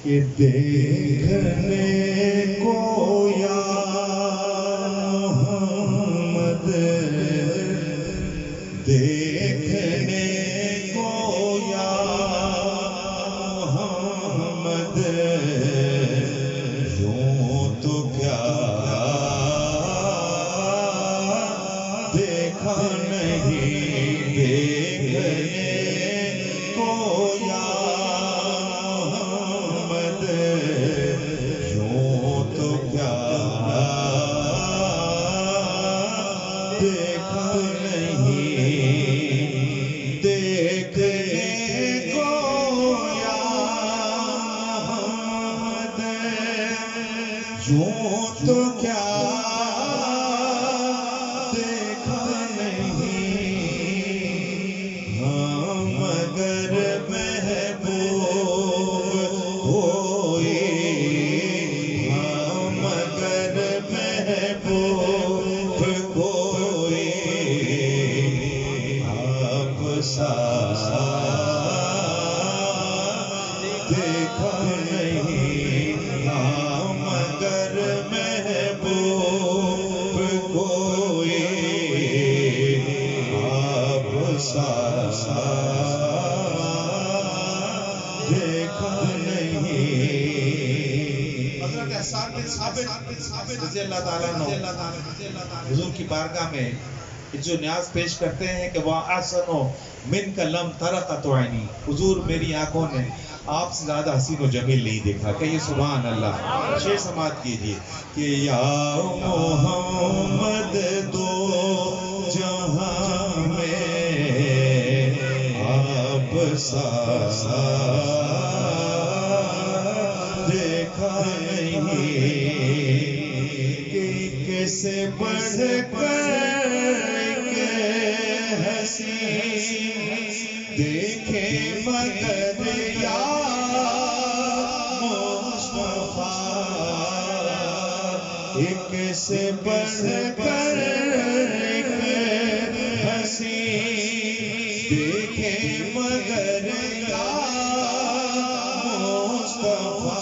کہ دیکھنے کو یا محمد دیکھنے کو یا محمد یوں تو کیا دیکھا نہیں دیکھنے کو یا محمد یوں تو کیا دیکھا نہیں دیکھنے کو یا محمد یوں تو کیا دیکھا نہیں ہم مگر محبوب ہوئی ہم مگر محبوب ہوئی آپ سا دیکھا نہیں ہم مگر محبوب کوئی آپ سا دیکھا نہیں. حضرت احسان بن ثابت رضی اللہ تعالیٰ عنہ حضور کی بارگاہ میں جو نیاز پیش کرتے ہیں کہ وہ احسن من کا لم ترقت عینی حضور میری آنکھوں نے آپ سے زیادہ حسین و جمیل نہیں دیکھا. کہیے سبحان اللہ. شیر سماعت کیجیے کہ یا محمد دو جہاں میں آپ سا دیکھا نہیں کہ کیسے بڑھ کر کے حسین دیکھے مگر یا مصطفیٰ کیسے بڑھ کر کے حسین دیکھے مگر یا مصطفیٰ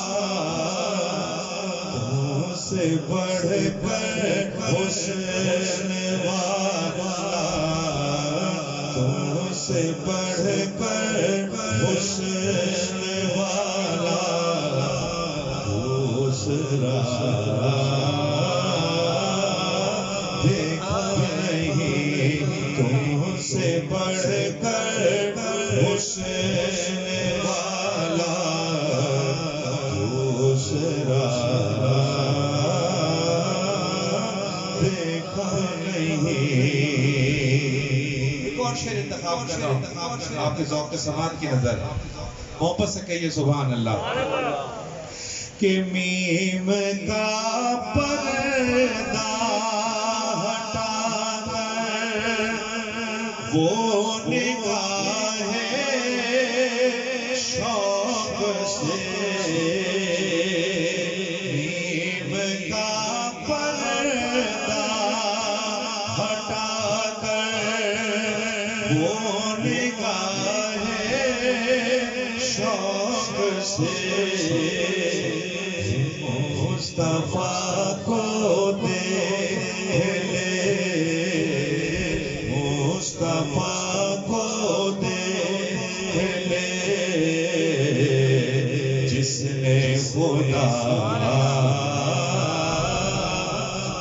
سے بڑھ کر حسن والا تم سے بڑھ کر حسن والا دوسرا دیکھا نہیں تم سے بڑھ کر حسن والا دوسرا دیکھا نہیں. ایک اور شعر انتخاب کر رہا ہوں آپ کے ذوق سماعت کی نظر محبت سے کہیے سبحان اللہ. کہ میم کا پردہ ہٹا کر وہ نگاہ شوق سے میم کا پردہ ہٹا کر وہ نگاہ شوق سے مصطفیٰ کو دیکھ لے مصطفیٰ کو دیکھ لے جس نے خدا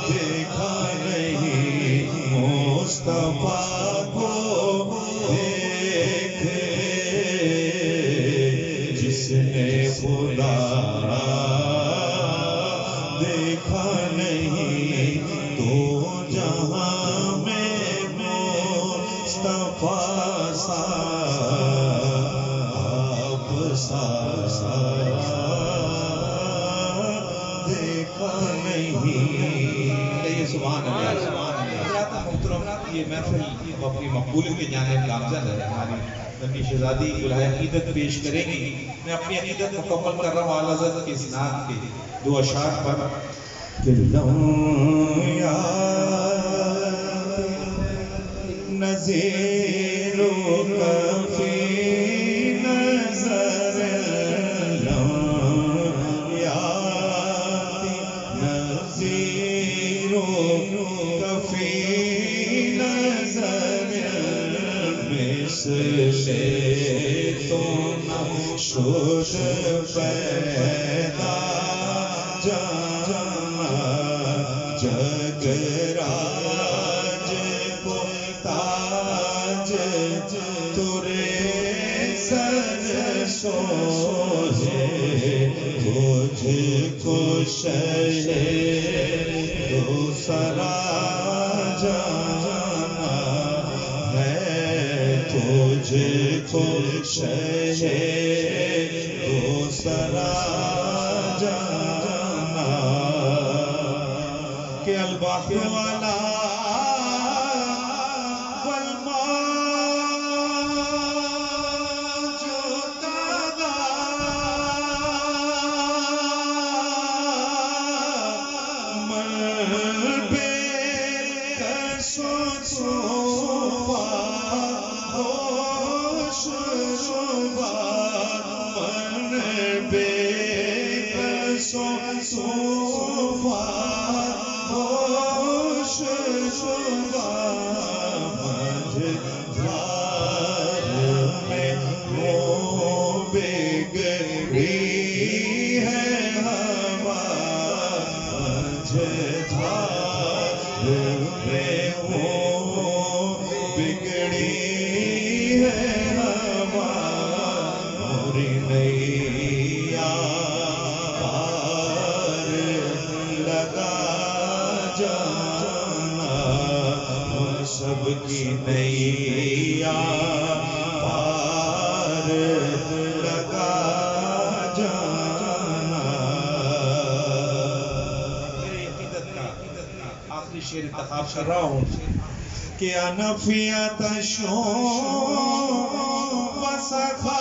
دیکھا نہیں مصطفیٰ کو دیکھ لے جس نے خدا دیکھا نہیں تو جہاں میں مصطفیٰ سا آپ سا دیکھا نہیں. سبحان اللہ سبحان اللہ. حضرات محترم یہ محفل اب اپنی مقبولیت کی جانب گامزن ہے. ہماری ننھی شہزادی گلہائے عقیدت پیش کریں گی. میں اپنی عقیدت مکمل کر رہا ہوں اعلیٰ حضرت کے اسناد کے دو اشعار پر. نظیرک فی نظر یاتی نظیرک فی نظر مثل تو نہ شد پیدا جانا جگ راج کو تاج ترے سر سوزے تجھ کو شہ دوسرا جانا ہے تجھ کو شہ دوسرا جانا کہ البحر والا سب کی نیا پار لگا جانا. میری عقیدت کا آخری شعر انتخاب کر رہا ہوں کہ انفیت شو وسخا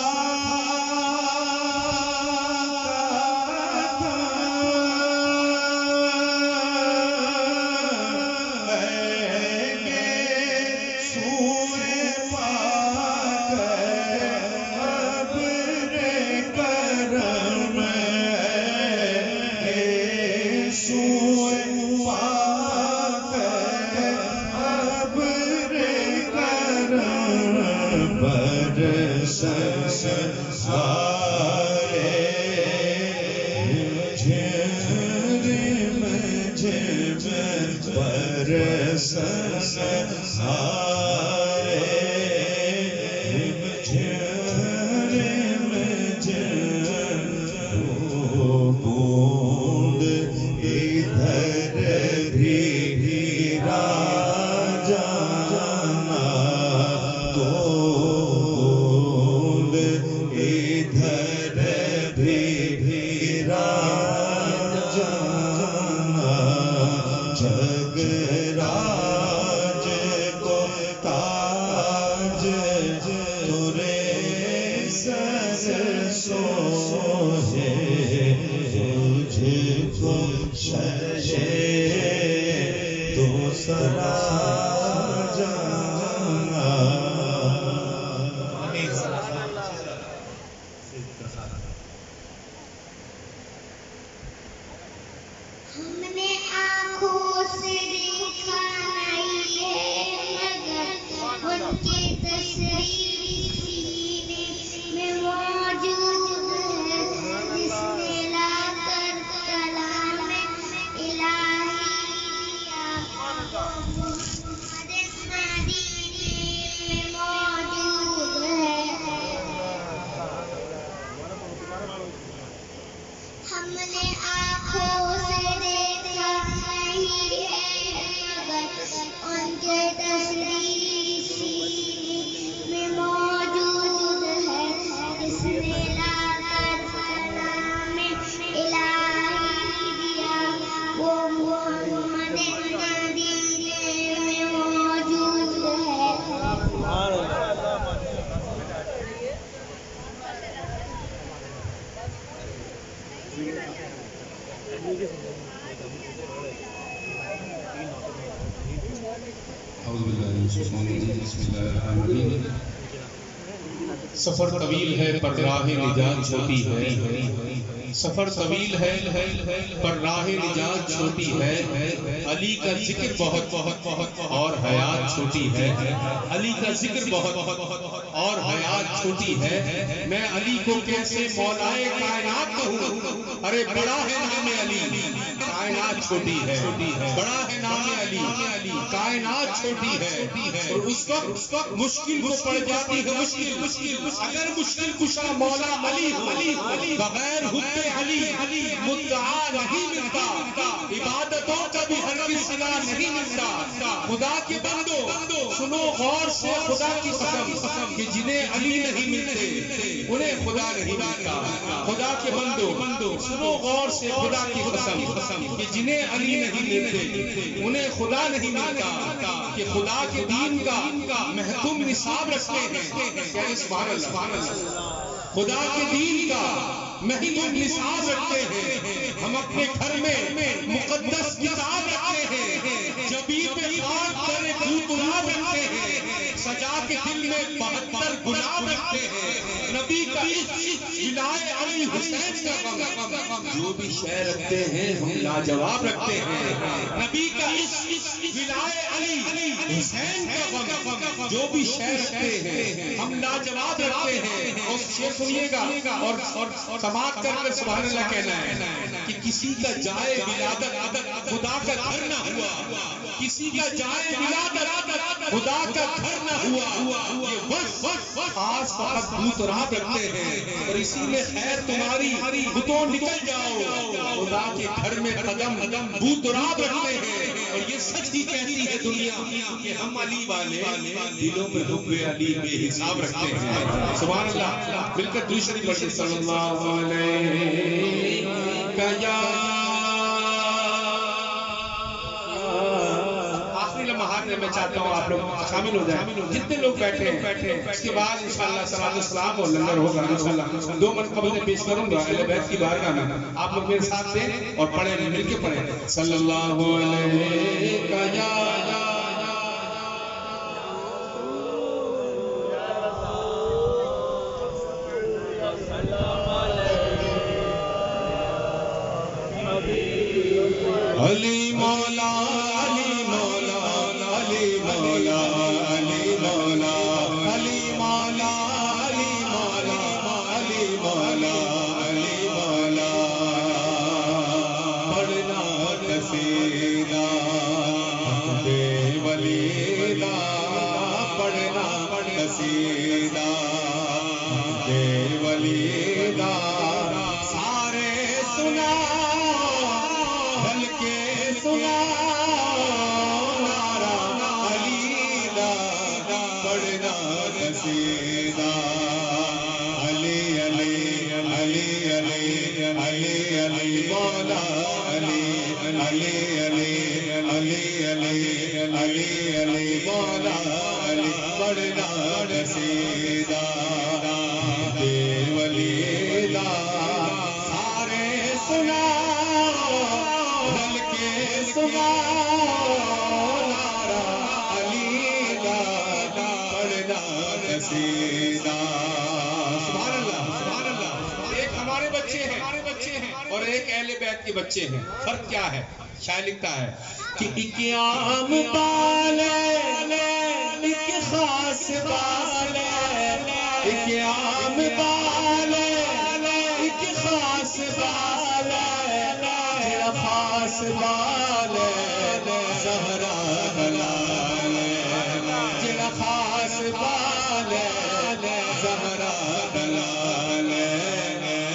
ان کے تسلیم بسم اللہ الرحمن الرحیم. سفر طویل ہے پر راہ نجات چھوٹی ہے. سفر طویل ہے پر راہ نجات چھوٹی ہے. علی کا ذکر بہت اور حیات چھوٹی ہے. علی کا ذکر بہت اور حیات چھوٹی ہے. میں علی کو کیسے مولائے کائنات کہوں؟ ارے بڑا ہے نام علی، کائنات چھوٹی ہے. بڑا ہے نام علی، کائنات چھوٹی ہے. اور اس وقت مشکل کو پڑ جاتی ہے. مشکل اگر مشکل کشا مولا علی ہو، بغیر حب علی مدعا نہیں ملتا. عبادتوں کا بھی ہرگز صدا نہیں ملتا. خدا کے بندو سنو غور سے خدا کی قسم کہ جنہیں علی نہیں ملتے انہیں خدا نہیں ملتا. خدا کے بندو سنو غور سے خدا کی قسم کہ جنہیں علی نہیں ملتے انہیں خدا نہیں ملتا. کہ خدا کے دین کا محتوم نصاب رکھتے ہیں. سبحان اللہ. خدا کے دین کا محتوم نصاب رکھتے ہیں. ہم اپنے گھر میں مقدس کتاب رکھتے ہیں. جبی پہ خاک پر گلاب رکھتے ہیں. سجا کے دل میں 72 گلاب رکھتے ہیں. نبی کا ولائے علی حسین کا غم جو بھی شے رکھتے ہیں ہم لاجواب رکھتے ہیں. نبی کا ولائے علی حسین کا غم جو بھی شے رکھتے ہیں ہم لاجواب رکھتے ہیں. اور شعر سنیے گا اور سماعت کر کر سبحان اللہ کہنا ہے کہ کسی کا جائے ولادت خدا کا گھر نہ ہوا. کسی کا جائے ولادت خدا کا گھر نہ ہوا. یہ وقت خاص فقط بوت رات رکھتے ہیں. اور اسی میں خیر تمہاری بتوں نکل جاؤ. خدا کے گھر میں قدم بوت رات رکھتے ہیں. اور یہ سچ ہی کہتی ہے دنیا کہ ہم علی والے دلوں میں حب علی بے حساب رکھتے ہیں. سبحان اللہ. مل کر دوسری پڑھیں صلی اللہ علیہ آخری لمحات میں میں چاہتا ہوں آپ لوگ شامل ہو جائیں. جتنے لوگ بیٹھے ہیں اس کے بعد انشاءاللہ صلاۃ السلام اور لنگر ہوگا انشاءاللہ. 2 منقبت میں پیش کروں گا اہل بیت کی بارگاہ میں. آپ لوگ میرے ساتھ دیں اور پڑھیں, مل کے پڑھیں صلی اللہ علیہ علی مولا علی مولا علی مولا علی مولا علی مولا علی مولا علی مولا علی مولا. پڑھنا قصیدہ بے ولیدہ, پڑھنا قصیدہ بے ولیدہ. سارے سنا قصیدہ علی علی علی علی علی علی مولا علی علی علی علی علی علی علی مولا علی. پڑھنا قصیدہ بے ولیدہ. سارے سنا بل کے سنا سبحان اللہ. سبحان اللہ. ایک ہمارے بچے ہیں اور ایک اہل بیت کے بچے ہیں. فرق کیا ہے؟ شاعر لکھتا ہے کہ ایک عام بال ایک خاص بال, ایک عام بال ایک خاص بال, جڑا خاص بال زہرا دلال, جڑا خاص بال زہرا دلال.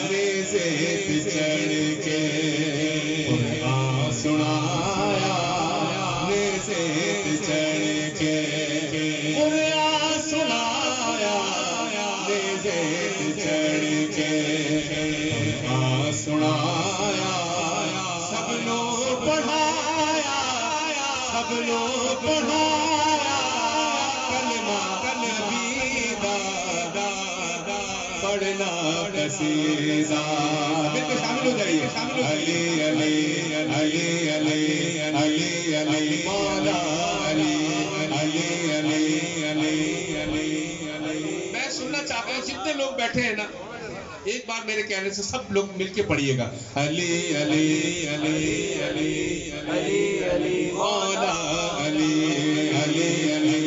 نیزے پہ چڑھ کے قرآن سنایا, نیزے پہ چڑھ کے قرآن سنایا, نیزے پہ چڑھ کے قرآن سنایا. سب لوگ پڑھایا, سب لوگ پڑھایا کلمہ نبی دا. پڑھنا قصیدہ. بالکل شامل ہو جائیے. علی علی علی علی علی علی مولا علی علی علی علی چاہتے ہیں جتنے لوگ بیٹھے ہیں نا ایک بار میرے کہنے سے سب لوگ مل کے پڑھیے گا علی علی علی علی علی علی مولا علی علی علی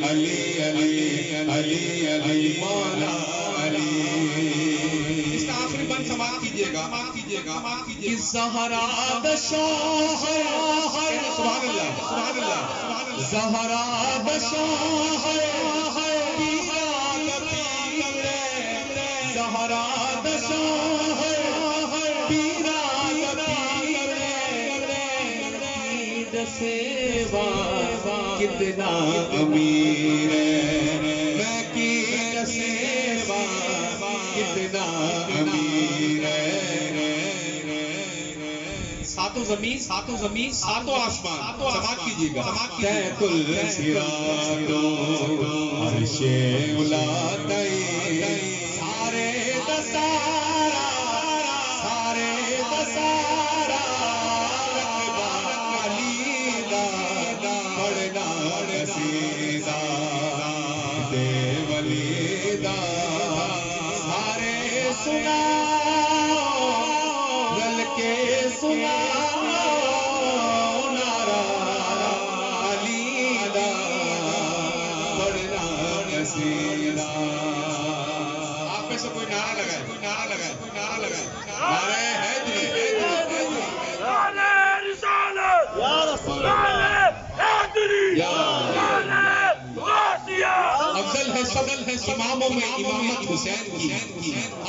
علی علی علی علی مولا علی. اس کا آخری بند سماعت کیجیے گا کہ زہرا دشاہ سبحان اللہ سبحان اللہ زہرا دشاہ زہرا دشاہ سیوا کتنا امیر ہے میں کی سیوا کتنا امیر ہے. ساتوں زمین ساتوں آسمان سماعت کیجیے گا تحت الصراط عرش اولی سارے دسارا سارے سنا رل کے سنا نارا علی دا پڑھنا نصیرہ. آپ میں سے کوئی نعرہ لگائے نعرہ حیدری یا رسول اللہ افضل ہے سب اماموں میں امامت حسین کی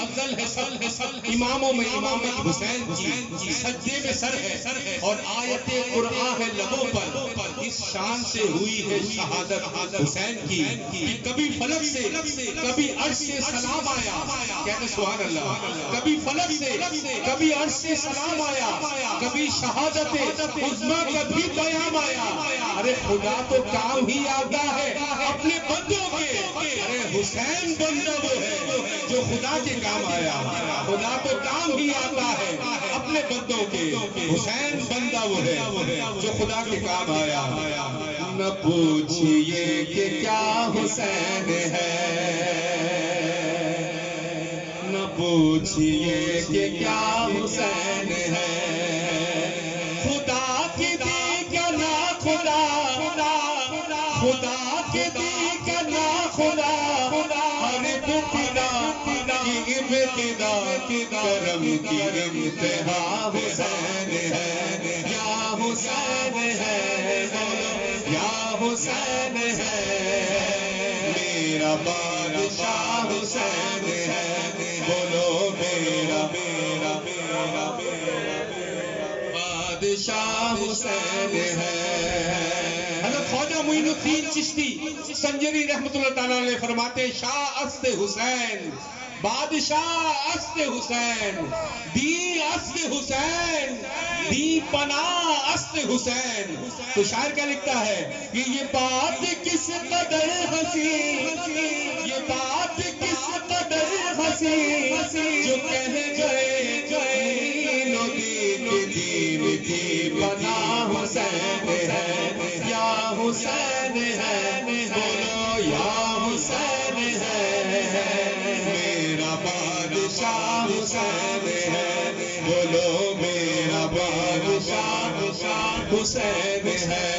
افضل ہے سب اماموں میں امامت حسین کی. سجدے میں سر ہے اور آیت قرآن ہے لبوں پر. اس شان سے ہوئی ہے شہادت حسین کی کہ کبھی فلک سے کبھی عرش سے سلام آیا. کہتے سبحان اللہ. کبھی فلک سے کبھی عرش سے سلام آیا کبھی شہادت عظمیٰ کا بھی پیام آیا. ارے خدا تو کام ہی آتا ہے اپنے بندوں کے. ارے حسین بندہ وہ ہے جو خدا کے کام آیا. خدا تو کام ہی آتا ہے اپنے بندوں کے. حسین بندہ وہ ہے جو خدا کے کام آیا. نہ پوچھئے کہ کیا حسین ہے نہ پوچھئے کہ کیا حسین ہے. خدا کی دی کا نا خدا خدا کی دی کا نا خدا ہر ابتدا کی ابتدا کرم کی انتہا حسین ہے. یا حسین ہے یا حسین ہے میرا بادشاہ حسین ہے. بولو میرا بادشاہ حسین ہے. حضرت خواجہ معین الدین چشتی سنجری رحمۃ اللہ تعالیٰ علیہ فرماتے شاہ است حسین بادشاہ است حسین دی است حسین دی پناہ است حسین. تو شاعر کیا لکھتا ہے کہ یہ بات کس قدر حسین یہ بات کس قدر حسین جو کہہ گئے دین کی پناہ حسین ہے. یا حسین ہے بولو یا حسین ہے میرا بادشاہ حسین ہے. بولو میرا بادشاہ حسین ہے.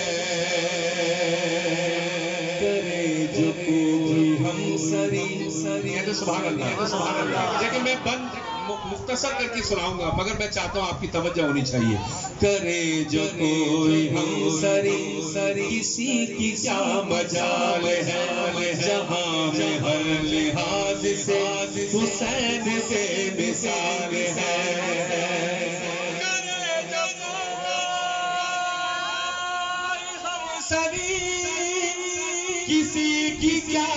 کرے جو کوئی ہم سری سبحان اللہ. لیکن میں بند مختصر کر کے سناؤں گا مگر میں چاہتا ہوں آپ کی توجہ ہونی چاہیے. کرے جو کوئی ہم سری کسی کی کیا مجال ہے جہاں میں ہر لحاظ سے حسین سے مثال ہے. کسی کی کیا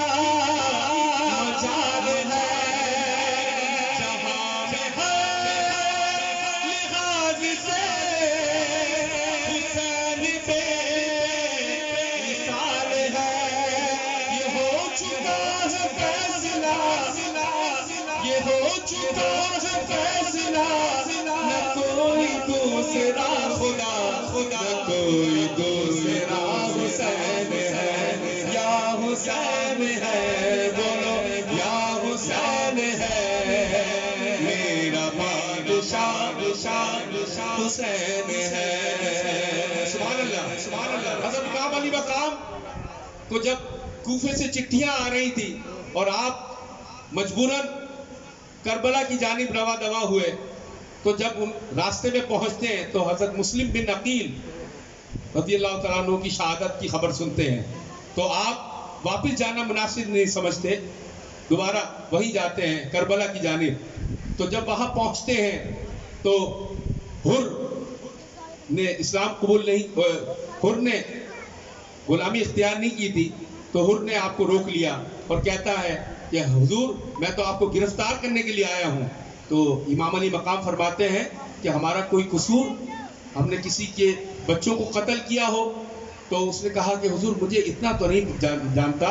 مجال ہے جہاں میں ہر لحاظ سے حسین پہ مثال ہے. یہ ہو چکا ہے فیصلہ یہ ہو چکا ہے فیصلہ نہ کوئی دوسرا خدا نہ کوئی دوسرا حسین ہے. یا حسین ہے بولو یا تو جب کوفے سے چٹھیاں آ رہی تھی اور آپ مجبوراً کربلا کی جانب رواں دواں ہوئے، تو جب راستے میں پہنچتے ہیں تو حضرت مسلم بن عقیل رضی اللہ تعالیٰ عنہ کی شہادت کی خبر سنتے ہیں، تو آپ واپس جانا مناسب نہیں سمجھتے، دوبارہ وہی جاتے ہیں کربلا کی جانب۔ تو جب وہاں پہنچتے ہیں تو حر نے اسلام قبول نہیں، حر نے غلامی اختیار نہیں کی تھی، تو حر نے آپ کو روک لیا اور کہتا ہے کہ حضور میں تو آپ کو گرفتار کرنے کے لیے آیا ہوں۔ تو امام علی مقام فرماتے ہیں کہ ہمارا کوئی قصور، ہم نے کسی کے بچوں کو قتل کیا ہو؟ تو اس نے کہا کہ حضور مجھے اتنا تو نہیں جانتا،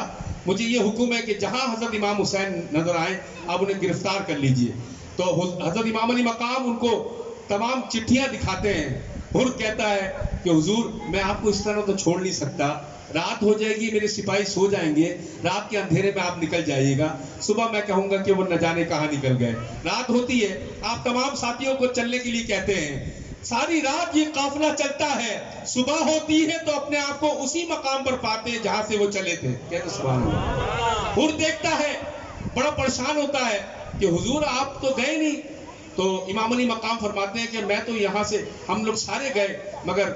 مجھے یہ حکم ہے کہ جہاں حضرت امام حسین نظر آئیں آپ انہیں گرفتار کر لیجئے۔ تو حضرت امام علی مقام ان کو تمام چٹھیاں دکھاتے ہیں۔ حر کہتا ہے کہ حضور میں آپ کو اس طرح تو چھوڑ نہیں سکتا، رات ہو جائے گی، میرے سپاہی سو جائیں گے، رات کے اندھیرے میں آپ نکل جائیے گا، صبح میں کہوں گا کہ وہ نہ جانے کہاں نکل گئے۔ رات ہوتی ہے، آپ تمام ساتھیوں کو چلنے کے لیے کہتے ہیں، ساری رات یہ قافلہ چلتا ہے، صبح ہوتی ہے تو اپنے آپ کو اسی مقام پر پاتے ہیں جہاں سے وہ چلے تھے۔ کہتے سبحان اللہ۔ حر دیکھتا ہے، بڑا پریشان ہوتا ہے کہ حضور آپ تو گئے نہیں۔ تو امام علی مقام فرماتے ہیں کہ میں تو یہاں سے ہم لوگ سارے گئے، مگر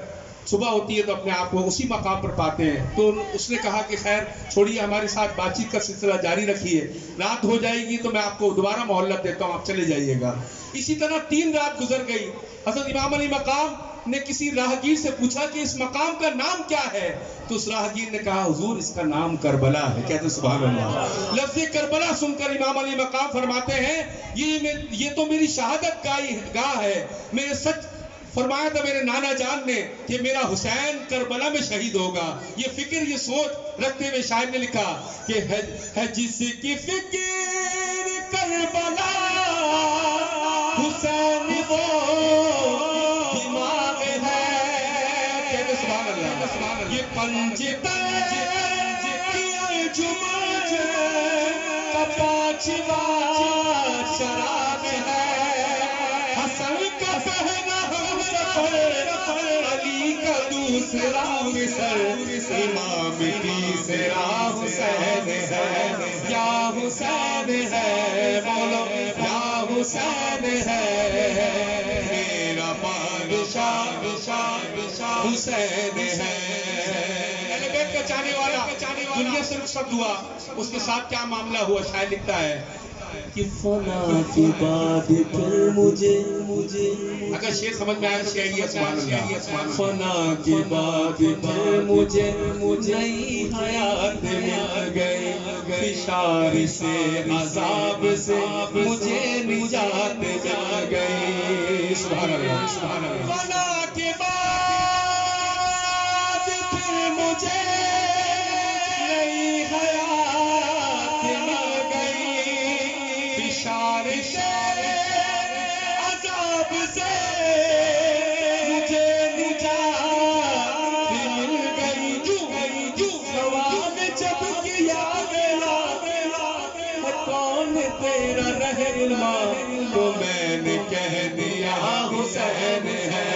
صبح ہوتی ہے تو اپنے آپ کو اسی مقام پر پاتے ہیں۔ تو اس نے کہا کہ خیر چھوڑیے، ہمارے ساتھ بات چیت کا سلسلہ جاری رکھیے، رات ہو جائے گی تو میں آپ کو دوبارہ مہلت دیتا ہوں، آپ چلے جائیے گا۔ اسی طرح 3 رات گزر گئی۔ حضرت امام علی مقام نے کسی راہگیر سے پوچھا کہ اس مقام کا نام کیا ہے؟ تو اس راہگیر نے کہا حضور اس کا نام کربلا ہے۔ کہتے سبحان اللہ۔ لفظ کربلا سن کر امام علی مقام فرماتے ہیں یہ تو میری شہادت کا گاہ ہے، میرے سچ فرمایا تھا میرے نانا جان نے کہ میرا حسین کربلا میں شہید ہوگا۔ یہ فکر، یہ سوچ رکھتے ہوئے شاعر نے لکھا کہ ہے جس کی فکر کربلا حسین وہ دماغ ہے۔ کہتے سبحان اللہ۔ یہ پنجتن کی انجمن کا 5واں شراب ہے، حسن کا پہنا علی کا دوسرا مصر، امام تیسرا حسین ہے، یا حسین ہے، بولو یا حسین ہے، میرا بادشاہ حسین ہے۔ اہل بیت کا چاہنے والا دنیا سے رخصت ہوا، اس کے ساتھ کیا معاملہ ہوا؟ شاعر لکھتا ہے کہ فنا کے بعد پھر مجھے اگر شعر سمجھ میں آیا تو کہیے سبحان اللہ۔ فنا کے بعد پھر مجھے نئی حیات مل گئی، فشار سے عذاب سے مجھے نجات مل گئی۔ سبحان اللہ، سبحان اللہ۔ فنا کے بعد پھر مجھے نئی حیات مل گئی، فشار سے عذاب سے مجھے نجات مل گئی۔ سوال جب کیا گیا کون تیرا رہنما، تو میں نے کہہ دیا حسین ہے،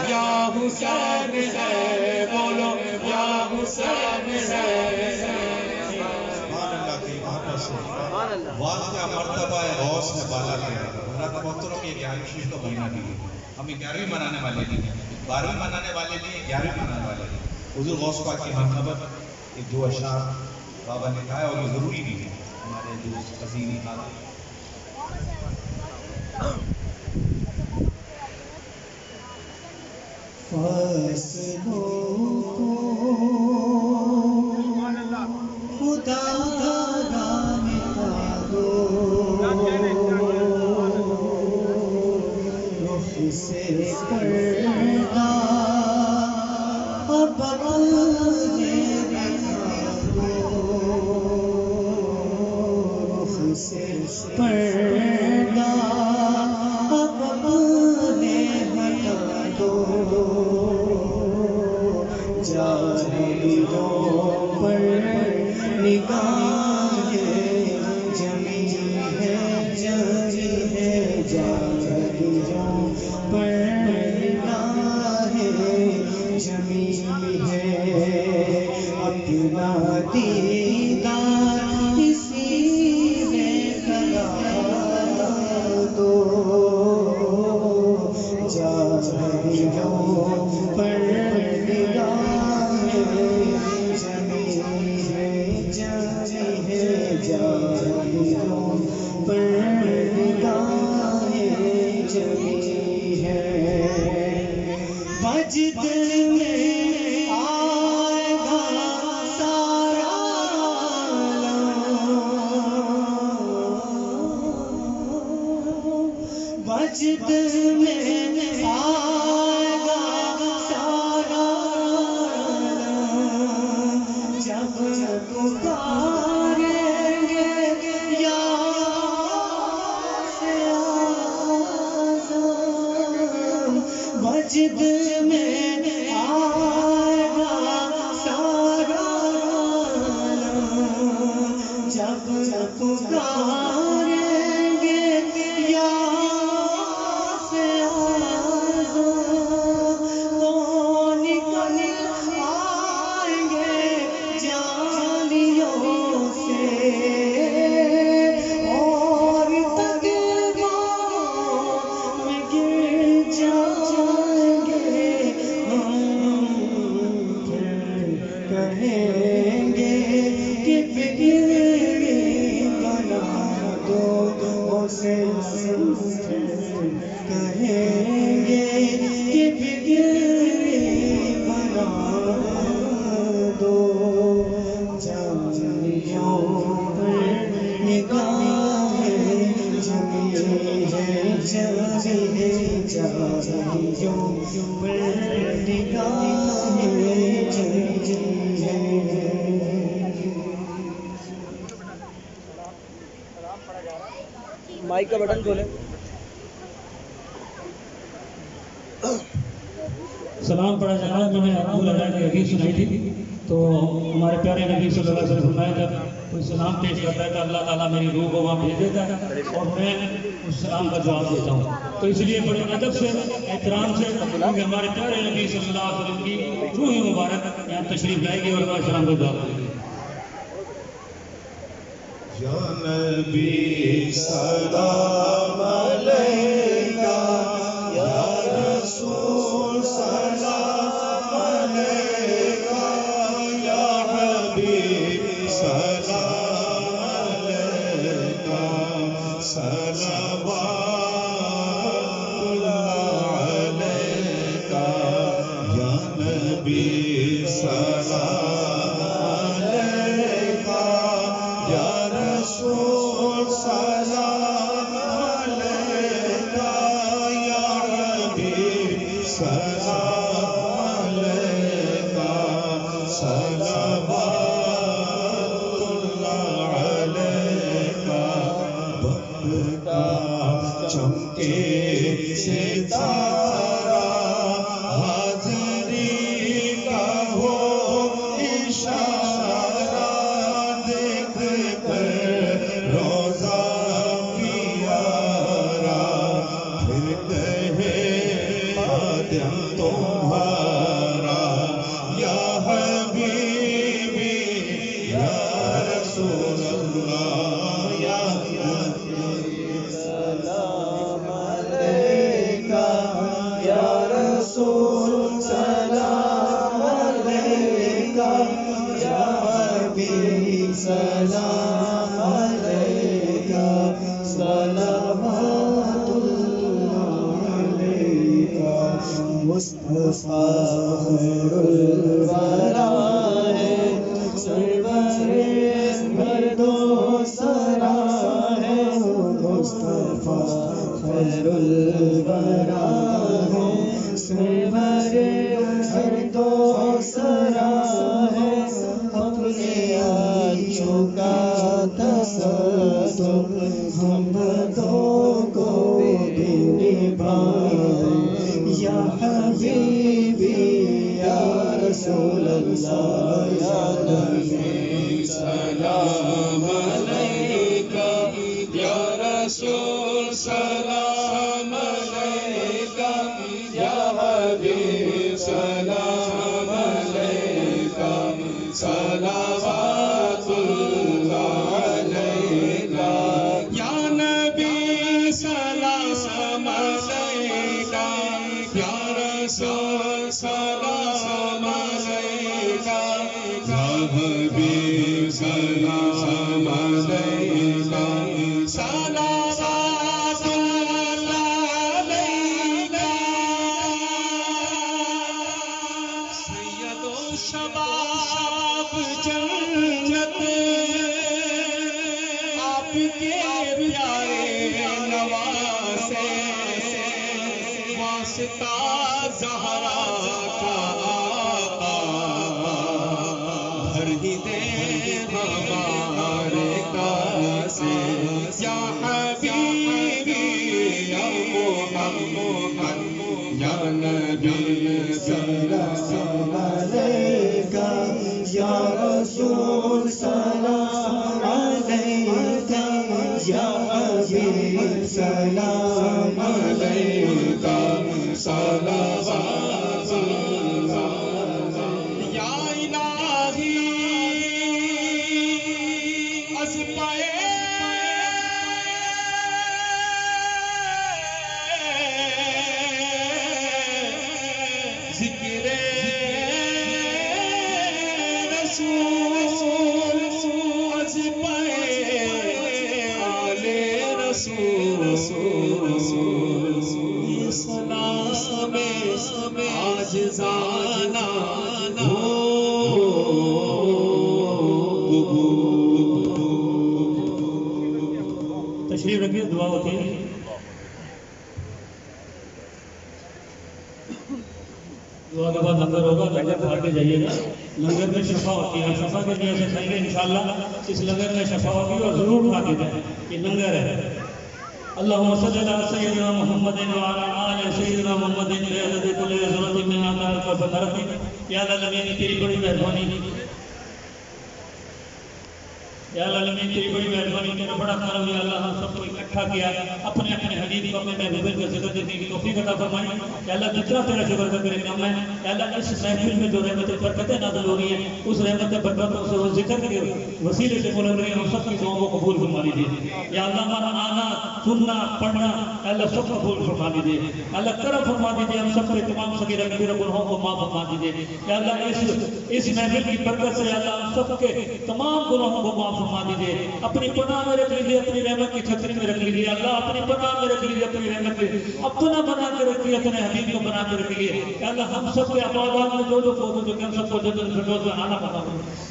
یا حسین ہے، بولو یا حسین ہے۔ سبحان اللہ کی محبت سے واقعہ مرتبہ غوث ہے بالا کے حضرات محترم۔ یہ 11ویں شریف کا مہینہ بھی ہے، ہم 11ویں منانے والے نہیں ہیں، 12ویں منانے والے نہیں ہیں، 11ویں منانے والے ہیں۔ حضور غوث پاک کی مرتبہ ایک 2 اشعار بابا نے کہا ہے، اور یہ ضروری بھی ہے ہمارے دوست عظیمی حاضر۔ فاصلوں کو خدا را مٹا دو، رخ سے پردہ بغل میں رکھا دو، رخ سے پردہ بغل میں ہٹا دو، جالیوں پر نگاہیں جمی ہے مجد میں آئے گا سارا مجد میں آئے گا سارا جب پکاریں گے یا سے آزم مجد میں آئے گا سارا جب پکاریں گے یا سے آزم وہ نکل آئیں گے جالیوں سے اور تقریباً میں گر جائیں گے ہم پھر کہیں گے کہ بگڑی بنا دو اسے کہیں گے کہ بگڑی بنا دو جالیوں پر نگاہیں جمی ہے جالیوں پر نگاہیں جمی ہے مائک کا بٹن کھولیں سلام پڑھا جا رہا ہے. میں نے ابو اللہ کی حدیث سنائی تھی تو ہمارے پیارے نبی صلی اللہ علیہ وسلم فرمایا جب کوئی سلام پیش کرتا ہے تو اللہ تعالیٰ میری روح کو وہاں بھیج دیتا ہے اور میں اس سلام کا جواب دیتا ہوں. تو اس لیے بڑے ادب سے احترام سے کیونکہ ہمارے پیارے نبی صلی اللہ علیہ وسلم کی روح مبارک یہاں تشریف لائے گی اور ہمارے سلام کا جواب دے گی. یا نبی سلام علیکہ یا رسول سلام علیکہ یا حبیب سلام علیکہ صلوات اللہ علیکہ یا نبی سلام علیکہ یا رسول سلام علیکہ یا حبیب سلام علیکہ صلوات اللہ علیکہ وقت کا چمکے ستارہ حاضری کا ہو اشارہ دیکھ کر روزہ پیارا پھر کہے خادم تمہارا یا حبیبی یا رسول اللہ یا سلام علیکہ یا رسول سلام علیکہ یا حبیب سلام علیکہ صلوات اللہ علیکہ مصطفیٰ خیر الورا ہے سرور مرد و سرا ہے مصطفیٰ خیر الورا ہے سرور مرد و سرا ہے اپنے آنچوں کا تصدق ہم بدوں کو بھی نبھائے یا حبیبی یا رسول اللہ یا نبی سلام علیکہ یا رسول سلام علیکہ یا حبیب سلام علیکہ صلوات اللہ علیکہ یا نبی سلام علیکہ یا رسول سلام علیکہ یا حبیب سلام علیکہ آپ کے پیارے نواسے واسطہ زہرا کا آقا بھر ہی دے ہمارے کاسے یا حبیبی یا محمد یا نبی سلام علیکہ یا رسول سلام علیکہ یا حبیب سلام علیکہ صلوات یا الہی از پائے ذکر رسول از پائے آل رسول یہ سلام عاجزانہ تشریف رکھیے دعا ہوتی ہے دعا کے بعد لنگر ہوگا لنگر کھا کے جائیے گا لنگر میں شفا ہوتی ہے شفا کے لیے سے کہیں گے انشاءاللہ اس لنگر میں شفا ہوگی اور ضرور کھا کے جائیں یہ لنگر ہے اللہم صلی اللہ سیدنا محمد وعلا آل سیدنا محمد بیعدد کل ضرورت من آدھار کا بکرتی یا اللہ لمین تیری بڑی مہربانی یا اللہ لمین تیری بڑی مہربانی تیرا بڑا کرم یا اللہ ہم سب کو اکٹھا کیا اپنے اپنے حبیب کو اپنے محبوب کا ذکر دینے کی توفیق عطا فرمائی یا اللہ جتنا تیرا شکر کا کرے کم ہے یا اللہ اس محفل میں جو رحمتیں برکتیں نازل ہو رہی ہیں اس رحمت برکتوں سے وہ ذکر کے وسیلے سے بول رہی ہیں ہم سب کی دعاؤں کو قبول فرما لیجیے یا اللہ ہمارا آنا سننا پڑھنا اللہ سب قبول فرما دیجیے اللہ کرم فرما دیجیے ہم سب کے تمام صغیرہ کبیرہ گناہوں کو معاف فرما دیجیے یا اللہ اس محفل کی برکت سے یا اللہ ہم سب کے تمام گناہوں کو معاف فرما دیجیے اپنی پناہ میں رکھ لیجیے اپنی رحمت کی چھتری میں رکھ لیجیے اللہ اپنی پناہ میں رکھ لیجیے اپنی رحمت کی اپنا بنا کے رکھیے اپنے حبیب کو بنا کے رکھیے اللہ ہم سب کے اپوادات میں جو فوت ہو چکے ہم سب کو جنت الفردوس میں آنا بنا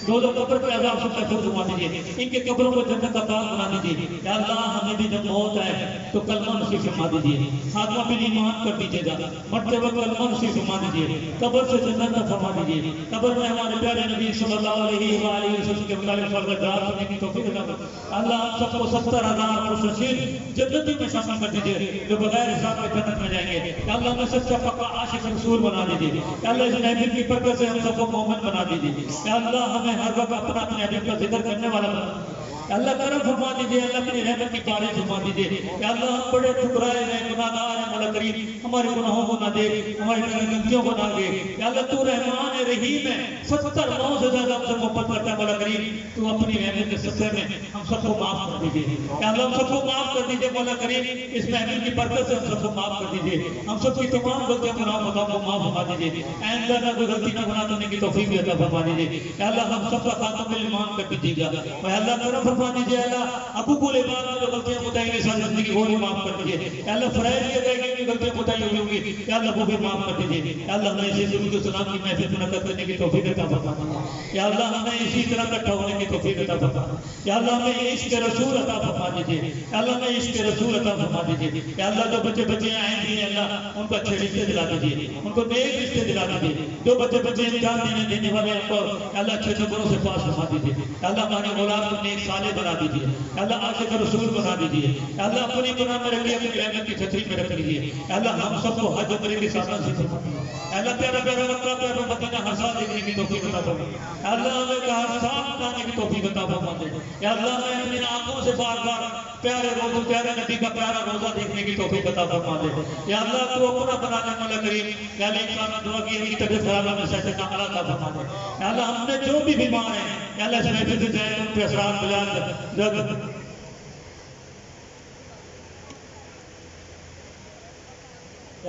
دو جو قبر کے عذاب سے محفوظ فرما دیجیے ان کے قبروں کو جنت کا باغ بنا دیجیے یا اللہ ہمیں بھی جب موت آئے تو کلمہ نصیب فرما دیجیے خاتمہ بن ایمان کر دیجیے گا مرتے وقت کلمہ نصیب فرما دیجیے قبر سے جنت کا فرما دیجیے قبر میں ہمارے پیارے نبی صلی اللہ علیہ وآلہ وسلم کے متعلق فرمائے دعا کرنے کی توفیق عطا فرمائے اللہ ہم سب کو 70,000 مشرکین جنتی میں شامل کر دیجیے جو بغیر حساب کے جنت میں جائیں گے یا اللہ ہمیں سچا پکا عاشق رسول بنا دیجیے یا اللہ اس محفل کی برکت سے ہم سب کو مومن بنا دیجیے یا اللہ ہمیں ہر وقت اپنا اپنے حبیب کا ذکر کرنے والا بنا اللہ کرم فرما دیجیے اللہ اپنی رحمت کی بارش فرما دیجیے یا اللہ ہم بڑے ٹھکرائے ہیں گناہگار ہیں مولا کریم ہمارے گناہوں کو نہ دے ہماری غلطیوں کو نہ دے یا اللہ تو رحمان رحیم ہے 70 نو سے زیادہ ہم سے محبت کرتا ہے مولا کریم تو اپنی رحمت کے صدقے میں ہم سب کو معاف کر دیجیے یا اللہ ہم سب کو معاف کر دیجیے مولا کریم اس محفل کی برکت سے ہم سب کو معاف کر دیجیے ہم سب کی تمام غلطیاں گناہوں کو معاف فرما دیجیے آئندہ نہ کوئی غلطی نہ گناہ کرنے کی توفیق بھی عطا فرما دیجیے یا اللہ ہم سب کا خاتمہ بالایمان کر دیجیے گا اور اللہ کرم فرما دیجیے اللہ ابو کو عباد جو غلطیاں کوتاہی ہیں ساری زندگی وہ بھی معاف کر دیجیے یا اللہ فرائض یہ گئے کہ غلطیاں کوتاہی ہوئی ہوں گی یا اللہ وہ بھی معاف کر دیجیے یا اللہ ہمیں اسی درود و سلام کی محفل منعقد کرنے کی توفیق عطا فرما یا اللہ ہمیں اسی طرح اکٹھا ہونے کی توفیق عطا فرما یا اللہ ہمیں عشق رسول عطا فرما دیجیے یا اللہ ہمیں عشق رسول عطا فرما دیجیے یا اللہ جو بچے آئیں گے اللہ ان کو اچھے رشتے دلا دیجیے ان کو نیک رشتے دلا دیجیے جو بچے امتحان دینے والے ہیں ان کو اللہ اچھے گنوں سے پاس فرما دیجیے یا اللہ ہمارے اولاد کو نیک صالح بنا دیجیے یا اللہ عاشق رسول بنا دیجیے یا اللہ اپنی گناہ میں رکھ لیجیے اپنی رحمت کی چھتری میں رکھ لیجیے یا اللہ ہم سب کو حج عمرے کی سعادت سے فرما دیجیے یا اللہ پیارا پیارا مکہ پیارا مدینہ ہر سال دیکھنے کی توفیق عطا فرما یا اللہ ہمیں ہر سال جانے کی توفیق عطا فرما دے یا اللہ ہمیں اپنی آنکھوں سے بار بار پیارے روزوں پیارے نبی کا پیارا روزہ دیکھنے کی توفیق عطا فرما دے یا اللہ تو اپنا بنانے والا کریم یا اللہ انسان دعا کی ہے کہ طبیعت خراب میں صحت کاملہ عطا فرما دے یا اللہ ہم نے جو بھی بیمار ہیں یا اللہ اس محفل سے جائے ان پہ اثرات بلاد جب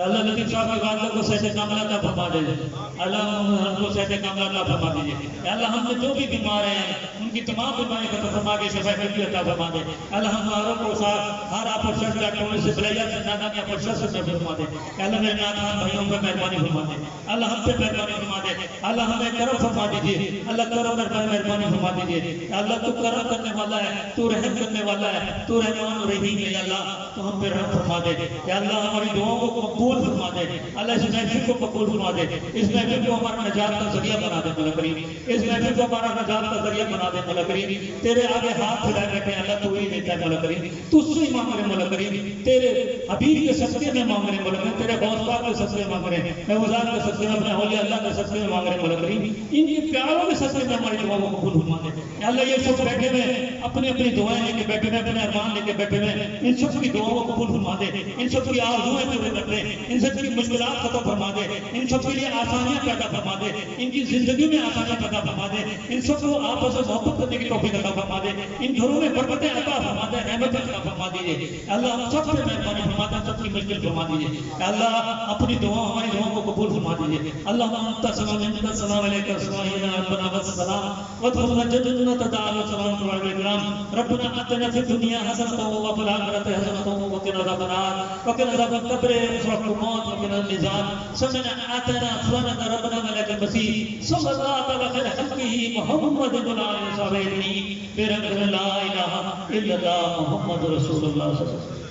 اللہ لطیف صاحب کی بات کو صحت کاملہ عطا فرما دیجیے، اللہ ہم کو صحت کاملہ عطا فرما دیجیے، اللہ ہم میں جو بھی بیمار ہیں ان کی تمام بیماری کو فرما کے شفا عطا فرما دے، اللہ ہماروں کو ہر آپ پر شرط ڈاکٹروں سے بلیا سے نادانی پر شرط سے فرما دے، اللہ میرے نادان بھائیوں پہ مہربانی فرما دے، اللہ ہم پہ مہربانی فرما دے، اللہ ہمیں کرم فرما دیجیے، اللہ کرم مہربانی فرما دیجیے، اللہ تو کرم کرنے والا ہے، تو رحم کرنے والا ہے، تو رحمان و رحیم ہے، اللہ تو ہم پہ رحم فرما دے، یا اللہ ہماری دعاؤں کو قبول فرما دے، اللہ اس محفل کو قبول فرما دے، اس محفل کو ہمارا نجات کا ذریعہ بنا دے مولا کریم، اس محفل کو ہمارا نجات کا ذریعہ بنا دے مولا کریم، تیرے آگے ہاتھ پھیلائے بیٹھے ہیں اللہ، تو ہی دیتا ہے مولا کریم، تو اس سے ہی مانگ رہے مولا کریم، تیرے حبیب کے صدقے میں مانگ رہے مولا کریم، تیرے غوث پاک کے صدقے میں مانگ رہے ہیں، محفوظات کے صدقے میں، اپنے اولیاء اللہ کے صدقے میں مانگ رہے ہیں مولا کریم، ان کے پیاروں کے صدقے میں ہماری دعاؤں کو قبول فرما دے، یا اللہ یہ سب بیٹھے ہوئے اپنی اپنی دعائیں لے کے بیٹھے ہوئے، اپنے ارمان لے کے بیٹھے ہوئے، ان سب کی دعاؤں کو قبول فرما دے، ان سب کی آرزوئیں پورے کر دے، ان سب کی مشکلات ختم فرما دے، ان سب کے لیے آسانیاں پیدا فرما دے، ان کی زندگی میں آسانیاں پیدا فرما دے، ان سب کو آپس میں محبت کرنے کی توفیق عطا فرما دے، ان گھروں میں برکتیں عطا فرما دے، رحمتیں عطا فرما دیجیے، اللہ ہم سب پہ مہربانی فرما دے، سب کی مشکل فرما دیجیے، اللہ اپنی دعاؤں ہماری دعاؤں کو قبول فرما دیجیے، اللہ انت السلام منک السلام علیک السلام ربنا والسلام وادخلنا الجنة دار السلام علیکم ربنا آتنا فی الدنیا حسنۃ وفی الآخرۃ حسنۃ وقنا عذاب النار وقنا عذاب القبر وسوء الموت وقنا الميزان سمعنا آتنا سبحانك ربنا ملك المسيح صلى الله على خير خلقه محمد وعلى آله وصحبه برحمة لا إله إلا الله محمد رسول الله صلى الله عليه وسلم.